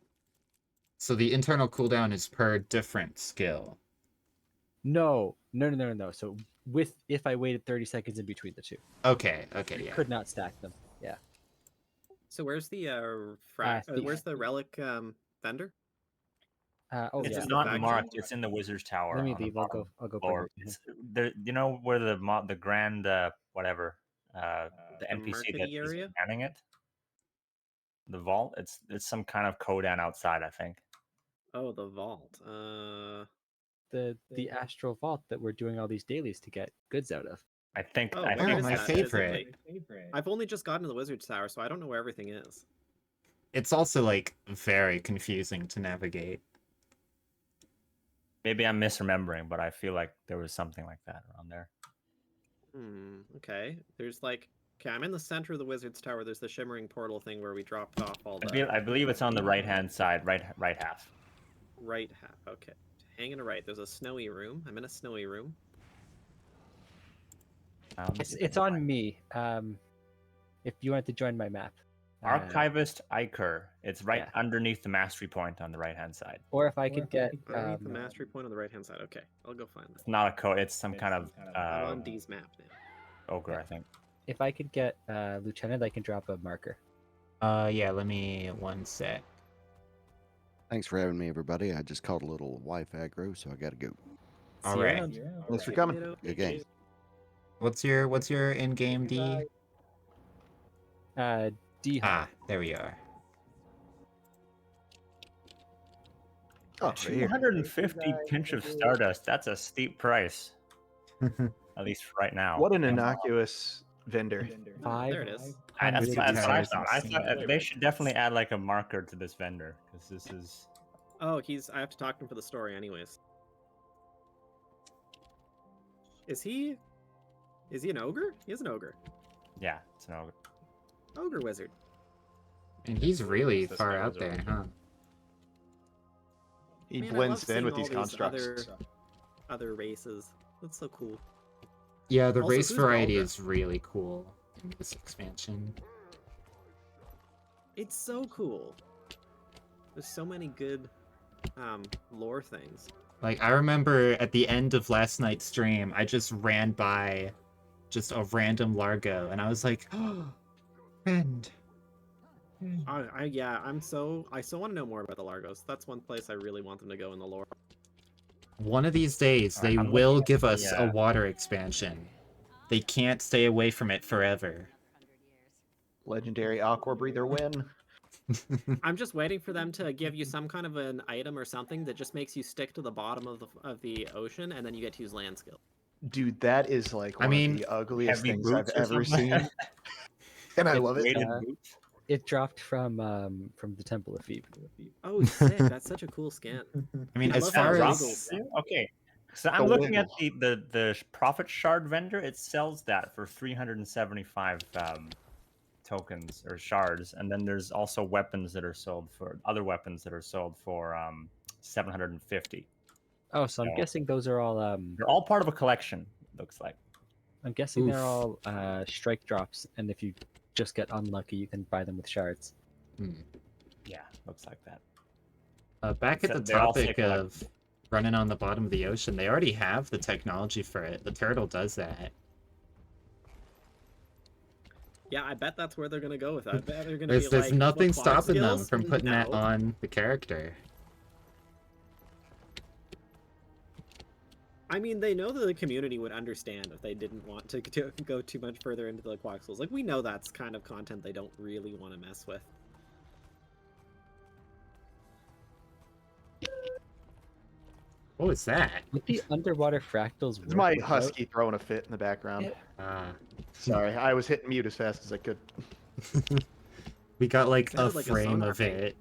Speaker 1: So the internal cooldown is per different skill.
Speaker 3: No. So if I waited 30 seconds in between the two,
Speaker 1: Okay,
Speaker 3: I
Speaker 1: yeah.
Speaker 3: could not stack them. Yeah.
Speaker 5: So where's the
Speaker 3: the-
Speaker 5: where's the relic vendor?
Speaker 3: Oh
Speaker 7: It's
Speaker 3: yeah.
Speaker 7: not
Speaker 5: faction?
Speaker 7: marked. It's in the wizard's tower.
Speaker 3: Let me
Speaker 7: on the
Speaker 3: leave. I'll
Speaker 7: bottom
Speaker 3: go. I'll go.
Speaker 7: floor.
Speaker 3: bring it.
Speaker 7: It's, there, you know where the grand whatever the NPC that
Speaker 5: markety
Speaker 7: is
Speaker 5: area?
Speaker 7: manning it. The vault. It's some kind of Kodan outside, I think.
Speaker 5: Oh, the vault.
Speaker 3: The astral vault that we're doing all these dailies to get goods out of.
Speaker 7: I think.
Speaker 5: Oh,
Speaker 7: I
Speaker 5: where
Speaker 1: Oh,
Speaker 7: think
Speaker 5: is
Speaker 1: my
Speaker 7: that's
Speaker 5: that
Speaker 1: favorite.
Speaker 5: physically? I've only just gotten to the wizard's tower, so I don't know where everything is.
Speaker 1: It's also, like, very confusing to navigate.
Speaker 7: Maybe I'm misremembering, but I feel like there was something like that around there.
Speaker 5: Okay. There's like, okay, I'm in the center of the wizard's tower. There's the shimmering portal thing where we dropped off all the
Speaker 7: I believe it's on the right hand side, right half.
Speaker 5: right half. Okay. Hanging to right. There's a snowy room. I'm in a snowy room.
Speaker 3: It's on me. If you want to join my map.
Speaker 7: Archivist Iker. It's right
Speaker 3: yeah.
Speaker 7: underneath the mastery point on the right-hand side.
Speaker 3: Or if I could get
Speaker 5: Underneath the mastery point on the right-hand side. Okay, I'll go find that.
Speaker 7: It's not a code. It's some kind of
Speaker 5: I'm on D's map now.
Speaker 7: ogre, I think.
Speaker 3: if I could get Lieutenant, I can drop a marker.
Speaker 1: Yeah, let me one sec.
Speaker 8: Thanks for having me, everybody. I just caught a little wife aggro, so I gotta go.
Speaker 1: All
Speaker 3: See you
Speaker 1: right.
Speaker 3: around.
Speaker 2: Thanks for coming.
Speaker 8: Good game.
Speaker 1: What's your in-game D?
Speaker 3: D.
Speaker 1: Ah, there we are.
Speaker 2: Oh, right here.
Speaker 7: 250 pinch of stardust. That's a steep price. At least right now.
Speaker 2: What an innocuous vendor.
Speaker 5: There it is.
Speaker 7: That's what I
Speaker 1: $100
Speaker 7: thought. I thought they should definitely add like a marker to this vendor because this is.
Speaker 5: Oh, I have to talk to him for the story, anyways. Is he an ogre? He is an ogre.
Speaker 7: Yeah, it's an ogre.
Speaker 5: Ogre wizard.
Speaker 1: And he's really
Speaker 4: This
Speaker 1: far
Speaker 4: guy
Speaker 1: out
Speaker 4: was
Speaker 1: there,
Speaker 4: over.
Speaker 1: huh?
Speaker 2: He
Speaker 5: Man, I
Speaker 2: blends
Speaker 5: love
Speaker 2: in with
Speaker 5: seeing
Speaker 2: these
Speaker 5: all
Speaker 2: constructs.
Speaker 5: Other races. That's so cool.
Speaker 1: Yeah, the
Speaker 5: Also,
Speaker 1: race
Speaker 5: who's
Speaker 1: variety
Speaker 5: Golga?
Speaker 1: is really cool in this expansion.
Speaker 5: It's so cool. There's so many good lore things.
Speaker 1: Like, I remember at the end of last night's stream, I just ran by just a random Largo, and I was like, oh, friend.
Speaker 5: I so want to know more about the Largos. That's one place I really want them to go in the lore.
Speaker 1: One of these days,
Speaker 7: Alright,
Speaker 1: they
Speaker 7: I'm
Speaker 1: will
Speaker 7: looking at
Speaker 1: give
Speaker 7: the,
Speaker 1: us a water expansion. They can't stay away from it forever.
Speaker 2: Legendary Aqua Breather win.
Speaker 5: I'm just waiting for them to give you some kind of an item or something that just makes you stick to the bottom of the ocean, and then you get to use land skill.
Speaker 2: Dude, that is like one of the ugliest
Speaker 7: heavy
Speaker 2: things I've
Speaker 7: boots or
Speaker 2: ever
Speaker 7: something?
Speaker 2: seen. And I love it.
Speaker 7: Weighted boots?
Speaker 3: It dropped from the Temple of Phoebe.
Speaker 5: Oh, sick! That's such a cool scan.
Speaker 1: I mean,
Speaker 5: I
Speaker 1: as
Speaker 5: love
Speaker 1: far
Speaker 5: how
Speaker 1: as
Speaker 5: Wiggles-
Speaker 7: Okay, so I'm looking at the profit shard vendor. It sells that for 375 tokens or shards, and then there's also weapons that are sold for other weapons that are sold for 750.
Speaker 3: Oh, so I'm
Speaker 7: Yeah.
Speaker 3: guessing those are all
Speaker 7: They're all part of a collection. Looks like.
Speaker 3: I'm guessing they're
Speaker 1: Oof.
Speaker 3: all strike drops, and if you just get unlucky, you can buy them with shards.
Speaker 7: Yeah, looks like that.
Speaker 1: back at the
Speaker 7: They're all
Speaker 1: topic
Speaker 7: safe, like-
Speaker 1: of running on the bottom of the ocean, they already have the technology for it. The turtle does that.
Speaker 5: Yeah, I bet that's where they're gonna go with that. I bet they're gonna
Speaker 1: There's
Speaker 5: be like,
Speaker 1: nothing
Speaker 5: "What, quad
Speaker 1: stopping them
Speaker 5: skills?"
Speaker 1: from putting that
Speaker 5: No.
Speaker 1: on the character.
Speaker 5: I mean, they know that the community would understand if they didn't want to go too much further into the quad skills. Like, we know that's kind of content they don't really want to mess with.
Speaker 1: What was that?
Speaker 3: With the underwater fractals,
Speaker 2: It's
Speaker 3: work
Speaker 2: my
Speaker 3: without-
Speaker 2: husky throwing a fit in the background.
Speaker 1: Ah.
Speaker 2: Sorry, I was hitting mute as fast as I could.
Speaker 1: We got like a
Speaker 5: Sounded like a
Speaker 1: frame
Speaker 5: sonar
Speaker 1: of
Speaker 5: ping.
Speaker 1: it.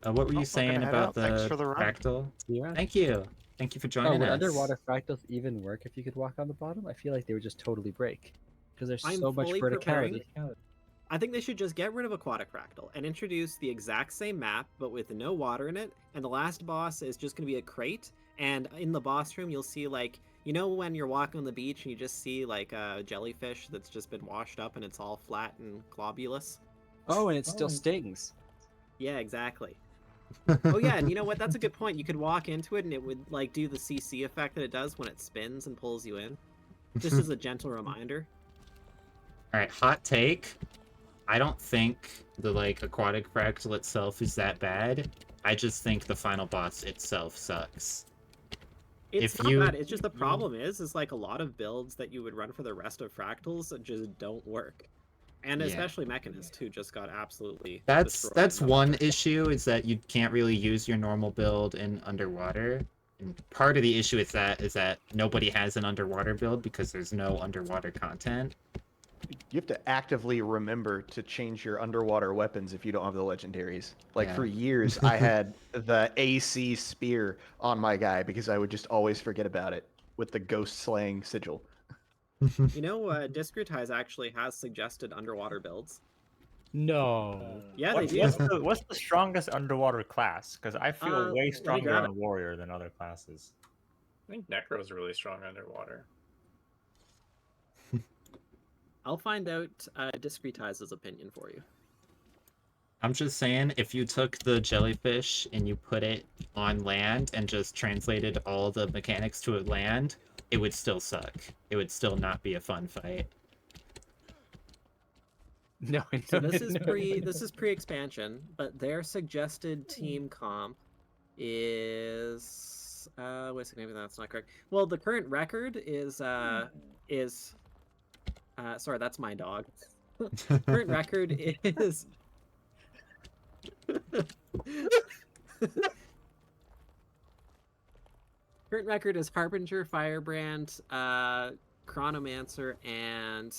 Speaker 1: What were you
Speaker 6: we're
Speaker 1: saying
Speaker 6: gonna head
Speaker 1: about
Speaker 6: out. Thanks
Speaker 1: the
Speaker 6: for the run.
Speaker 1: fractal?
Speaker 3: Yeah.
Speaker 1: Thank you. Thank you for
Speaker 3: Oh,
Speaker 1: joining
Speaker 3: would
Speaker 1: us.
Speaker 3: underwater fractals even work if you could walk on the bottom? I feel like they would just totally break because there's
Speaker 5: I'm
Speaker 3: so much
Speaker 5: fully
Speaker 3: verticality.
Speaker 5: I think they should just get rid of Aquatic Fractal and introduce the exact same map, but with no water in it. And the last boss is just going to be a crate. And in the boss room, you'll see, like, you know when you're walking on the beach and you just see, like, a jellyfish that's just been washed up and it's all flat and globulous?
Speaker 3: Oh, and it still stings.
Speaker 5: Yeah, exactly. Oh, yeah, and you know what? That's a good point. You could walk into it and it would, like, do the CC effect that it does when it spins and pulls you in. Just as a gentle reminder.
Speaker 1: Alright, hot take. I don't think the like aquatic fractal itself is that bad. I just think the final boss itself sucks.
Speaker 5: It's
Speaker 1: If
Speaker 5: not
Speaker 1: you-
Speaker 5: bad. It's just the problem is like a lot of builds that you would run for the rest of Fractals just don't work. And
Speaker 1: Yeah.
Speaker 5: especially Mechanist, who just got absolutely
Speaker 1: That's
Speaker 5: destroyed.
Speaker 1: one issue, is that you can't really use your normal build in underwater. And part of the issue with that is that nobody has an underwater build because there's no underwater content.
Speaker 2: You have to actively remember to change your underwater weapons if you don't have the legendaries. Like
Speaker 1: Yeah.
Speaker 2: for years, I had the AC spear on my guy because I would just always forget about it with the ghost slaying sigil.
Speaker 5: You know, Discretize actually has suggested underwater builds.
Speaker 3: No.
Speaker 5: Yeah,
Speaker 7: What's,
Speaker 5: they
Speaker 7: what's
Speaker 5: do.
Speaker 7: the what's the strongest underwater class? Because I feel way
Speaker 5: Let me
Speaker 7: stronger
Speaker 5: grab
Speaker 7: on
Speaker 5: it.
Speaker 7: warrior than other classes.
Speaker 4: I think Necro's really strong underwater.
Speaker 5: I'll find out Discretize's opinion for you.
Speaker 1: I'm just saying, if you took the jellyfish and you put it on land and just translated all the mechanics to land, it would still suck. It would still not be a fun fight.
Speaker 3: No,
Speaker 5: So this is pre-expansion, but their suggested team comp is wait a second, maybe that's not correct. Well, the current record is sorry, that's my dog. Current record is current record is Harbinger, Firebrand, Chronomancer, and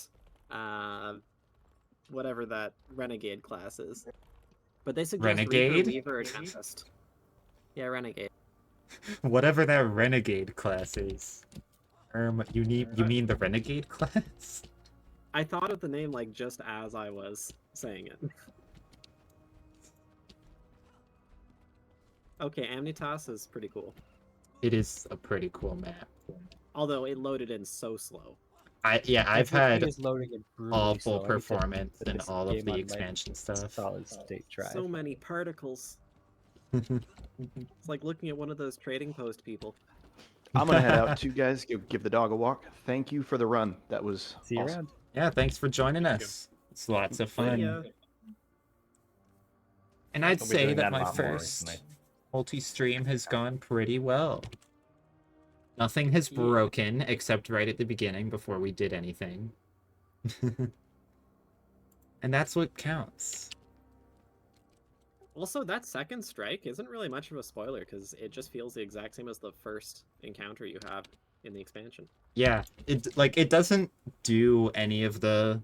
Speaker 5: whatever that Renegade class is. But they suggest
Speaker 1: Renegade?
Speaker 5: Reaper, Weaver, or Tempest. Yeah, Renegade.
Speaker 1: Whatever that renegade class is. You mean the renegade class?
Speaker 5: I thought of the name like just as I was saying it. Okay, Amnitas is pretty cool.
Speaker 1: It is a pretty cool map.
Speaker 5: Although it loaded in so slow.
Speaker 1: I've
Speaker 3: Everything
Speaker 1: had
Speaker 3: is loading in brutally
Speaker 1: awful
Speaker 3: slow. I need to
Speaker 1: performance
Speaker 3: put
Speaker 1: in
Speaker 3: this
Speaker 1: all of
Speaker 3: game
Speaker 1: the
Speaker 3: on my
Speaker 1: expansion stuff.
Speaker 3: solid state drive.
Speaker 5: So many particles. It's like looking at one of those trading post people.
Speaker 2: I'm gonna head out too, guys. Give the dog a walk. Thank you for the run. That was
Speaker 3: See you
Speaker 2: awesome.
Speaker 3: around.
Speaker 1: Yeah, thanks for joining
Speaker 4: Thank you.
Speaker 1: us. It's lots of
Speaker 5: See
Speaker 1: fun.
Speaker 5: ya.
Speaker 1: And I'd
Speaker 7: We'll be
Speaker 1: say
Speaker 7: doing
Speaker 1: that
Speaker 7: that a
Speaker 1: my
Speaker 7: lot more
Speaker 1: first
Speaker 7: recently.
Speaker 1: multi-stream has gone pretty well. Nothing has
Speaker 5: Yeah.
Speaker 1: broken except right at the beginning before we did anything. And that's what counts.
Speaker 5: Also, that second strike isn't really much of a spoiler because it just feels the exact same as the first encounter you have in the expansion.
Speaker 1: Yeah, it doesn't do any of the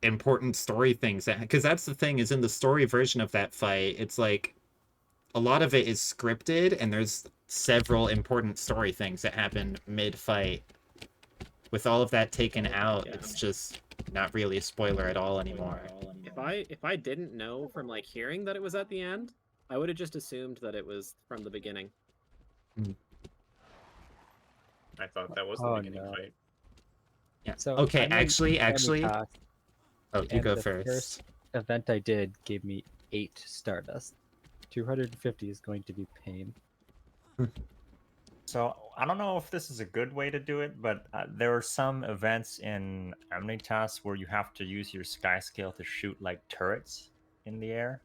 Speaker 1: important story things, because that's the thing, is in the story version of that fight, it's like a lot of it is scripted and there's several important story things that happen mid-fight. With all of that taken out,
Speaker 5: Yeah.
Speaker 1: it's just not really a spoiler at all anymore.
Speaker 5: If I didn't know from like hearing that it was at the end, I would have just assumed that it was from the beginning.
Speaker 4: I thought that was the
Speaker 3: Oh,
Speaker 4: beginning
Speaker 3: no.
Speaker 4: fight.
Speaker 1: Yeah.
Speaker 3: So
Speaker 1: Okay,
Speaker 3: I'm in
Speaker 1: actually,
Speaker 3: Amnitas,
Speaker 1: oh, you
Speaker 3: and
Speaker 1: go
Speaker 3: the
Speaker 1: first.
Speaker 3: event I did gave me 8 Stardust. 250 is going to be pain.
Speaker 7: So I don't know if this is a good way to do it, but there are some events in Amnitas where you have to use your sky scale to shoot like turrets in the air,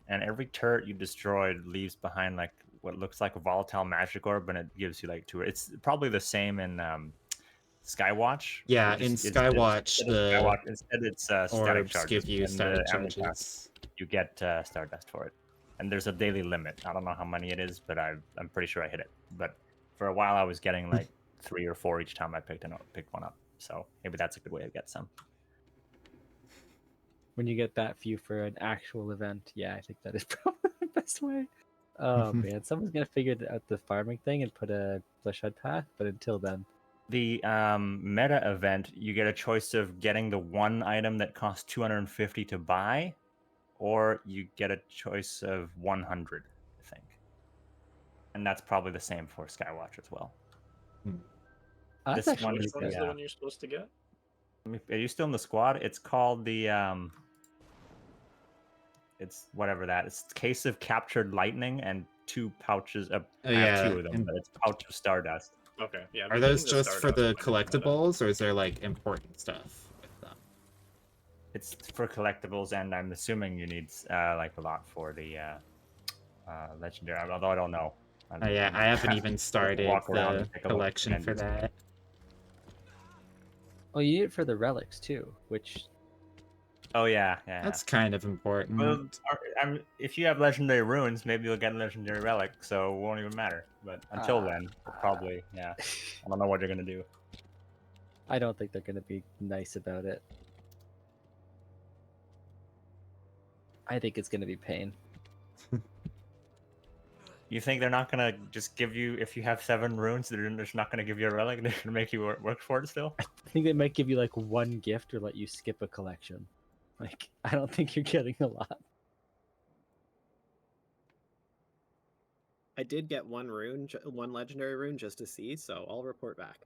Speaker 7: and every turret you destroyed leaves behind like what looks like a volatile magic orb, and it gives you like 2. It's probably the same in Skywatch.
Speaker 1: Yeah,
Speaker 7: It
Speaker 1: in
Speaker 7: just-
Speaker 1: Skywatch, the
Speaker 7: instead it's static
Speaker 1: orbs
Speaker 7: charges.
Speaker 1: give you
Speaker 7: and
Speaker 1: static
Speaker 7: the Amnitas,
Speaker 1: charges.
Speaker 7: you get Stardust for it. And there's a daily limit. I don't know how many it is, but I'm pretty sure I hit it. But for a while, I was getting like 3 or 4 each time I picked one up. So maybe that's a good way to get some.
Speaker 3: When you get that few for an actual event, yeah, I think that is probably the best way. Oh man, someone's gonna figure out the farming thing and put a Fleshhead path, but until then,
Speaker 7: The meta event, you get a choice of getting the one item that costs 250 to buy, or you get a choice of 100, I think. And that's probably the same for Skywatch as well.
Speaker 3: that's
Speaker 7: This
Speaker 3: actually
Speaker 7: one
Speaker 4: Which
Speaker 7: is
Speaker 4: one is
Speaker 7: the,
Speaker 4: the one you're supposed to get?
Speaker 7: Are you still in the squad? It's called the it's whatever that. It's Case of Captured Lightning and 2 pouches.
Speaker 1: Oh,
Speaker 7: I
Speaker 1: yeah,
Speaker 7: have 2 of them,
Speaker 1: and-
Speaker 7: but it's pouch of Stardust.
Speaker 4: Okay, yeah. I've
Speaker 1: Are
Speaker 4: been
Speaker 1: those
Speaker 4: getting the
Speaker 1: just for
Speaker 4: Stardust
Speaker 1: the
Speaker 4: when it's meta.
Speaker 1: collectibles, or is there like important stuff with them?
Speaker 7: It's for collectibles, and I'm assuming you need like a lot for the legendary. Although I don't know.
Speaker 1: Oh yeah, I haven't even started
Speaker 7: walk around
Speaker 1: the
Speaker 7: and take a look at
Speaker 1: collection for
Speaker 7: menus.
Speaker 1: that.
Speaker 3: oh, you need it for the relics too, which
Speaker 7: Oh yeah.
Speaker 1: That's kind of important.
Speaker 7: Well, if you have legendary runes, maybe you'll get a legendary relic, so it won't even matter. But until then, probably, yeah. I don't know what you're gonna do.
Speaker 3: I don't think they're gonna be nice about it. I think it's gonna be pain.
Speaker 7: You think they're not gonna just give you, if you have 7 runes, they're just not gonna give you a relic? They're gonna make you work for it still?
Speaker 3: I think they might give you like one gift or let you skip a collection. Like, I don't think you're getting a lot.
Speaker 5: I did get one rune, one legendary rune just to see, so I'll report back.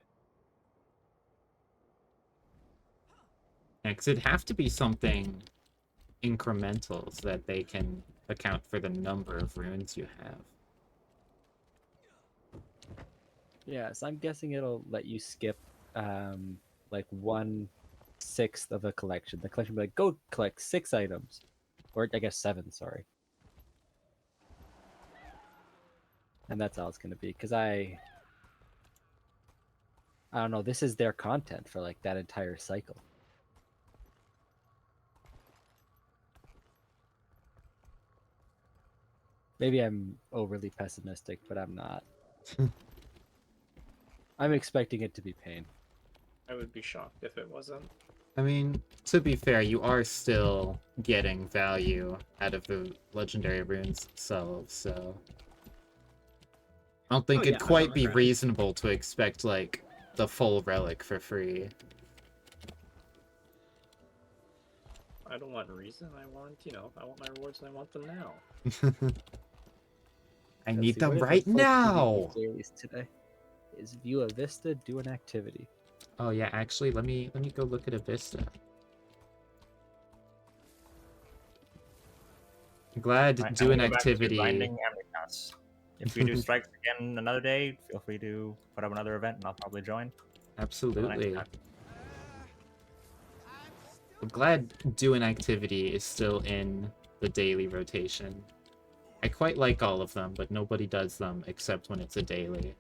Speaker 1: Because it'd have to be something incremental so that they can account for the number of runes you have.
Speaker 3: Yeah, so I'm guessing it'll let you skip like 1/6 of a collection. The collection will be like, go collect 6 items. Or I guess 7, sorry. And that's all it's gonna be. Cause I don't know, this is their content for like that entire cycle. Maybe I'm overly pessimistic, but I'm not. I'm expecting it to be pain.
Speaker 4: I would be shocked if it wasn't.
Speaker 1: I mean, to be fair, you are still getting value out of the legendary runes themselves, so I don't think
Speaker 5: Oh,
Speaker 1: it'd
Speaker 5: yeah,
Speaker 1: quite
Speaker 5: no,
Speaker 1: be
Speaker 5: right.
Speaker 1: reasonable to expect, like, the full relic for free.
Speaker 4: I don't want reason. I want, I want my rewards and I want them now.
Speaker 1: I
Speaker 3: Let's
Speaker 1: need
Speaker 3: see,
Speaker 1: them
Speaker 3: what are the
Speaker 1: right
Speaker 3: full
Speaker 1: now!
Speaker 3: PvP dailies today? Is view a vista, do an activity.
Speaker 1: Oh yeah, actually, let me go look at a vista. I'm glad
Speaker 7: Right,
Speaker 1: do
Speaker 7: I'm
Speaker 1: an
Speaker 7: gonna go back to
Speaker 1: activity.
Speaker 7: grinding Amnitas. If we do strikes again another day, feel free to put up another event and I'll probably join.
Speaker 1: Absolutely.
Speaker 7: time.
Speaker 1: I'm glad do an activity is still in the daily rotation. I quite like all of them, but nobody does them except when it's a daily.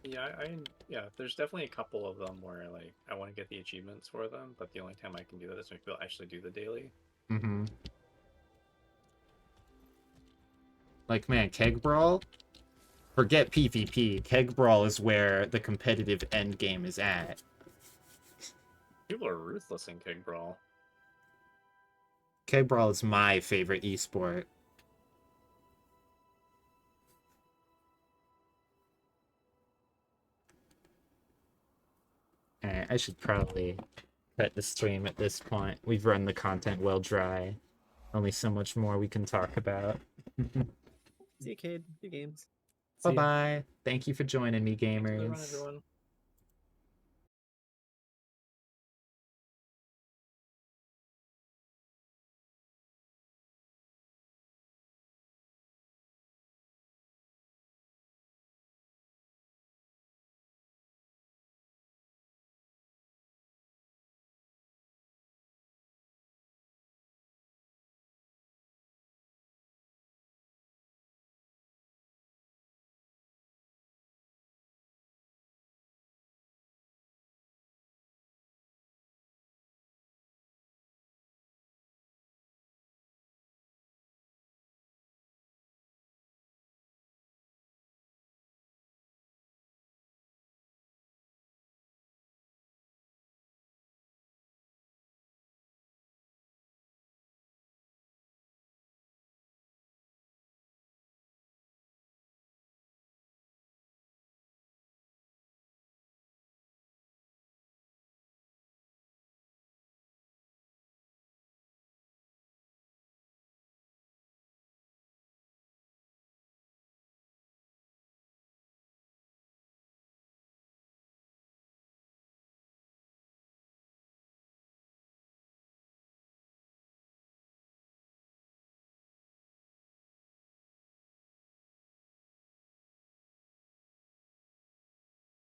Speaker 4: Yeah, yeah. There's definitely a couple of them where like I want to get the achievements for them, but the only time I can do that is when people actually do the daily.
Speaker 1: Mm-hmm. Like, man, Keg Brawl? Forget PvP. Keg Brawl is where the competitive end game is at.
Speaker 4: People are ruthless in Keg Brawl.
Speaker 1: Keg Brawl is my favorite esport. Alright, I should probably cut the stream at this point. We've run the content well dry. Only so much more we can talk about.
Speaker 5: See you, Cade. Good games.
Speaker 3: See ya.
Speaker 1: Bye-bye. Thank you for joining me,
Speaker 4: Thanks for the run,
Speaker 1: gamers.
Speaker 4: everyone.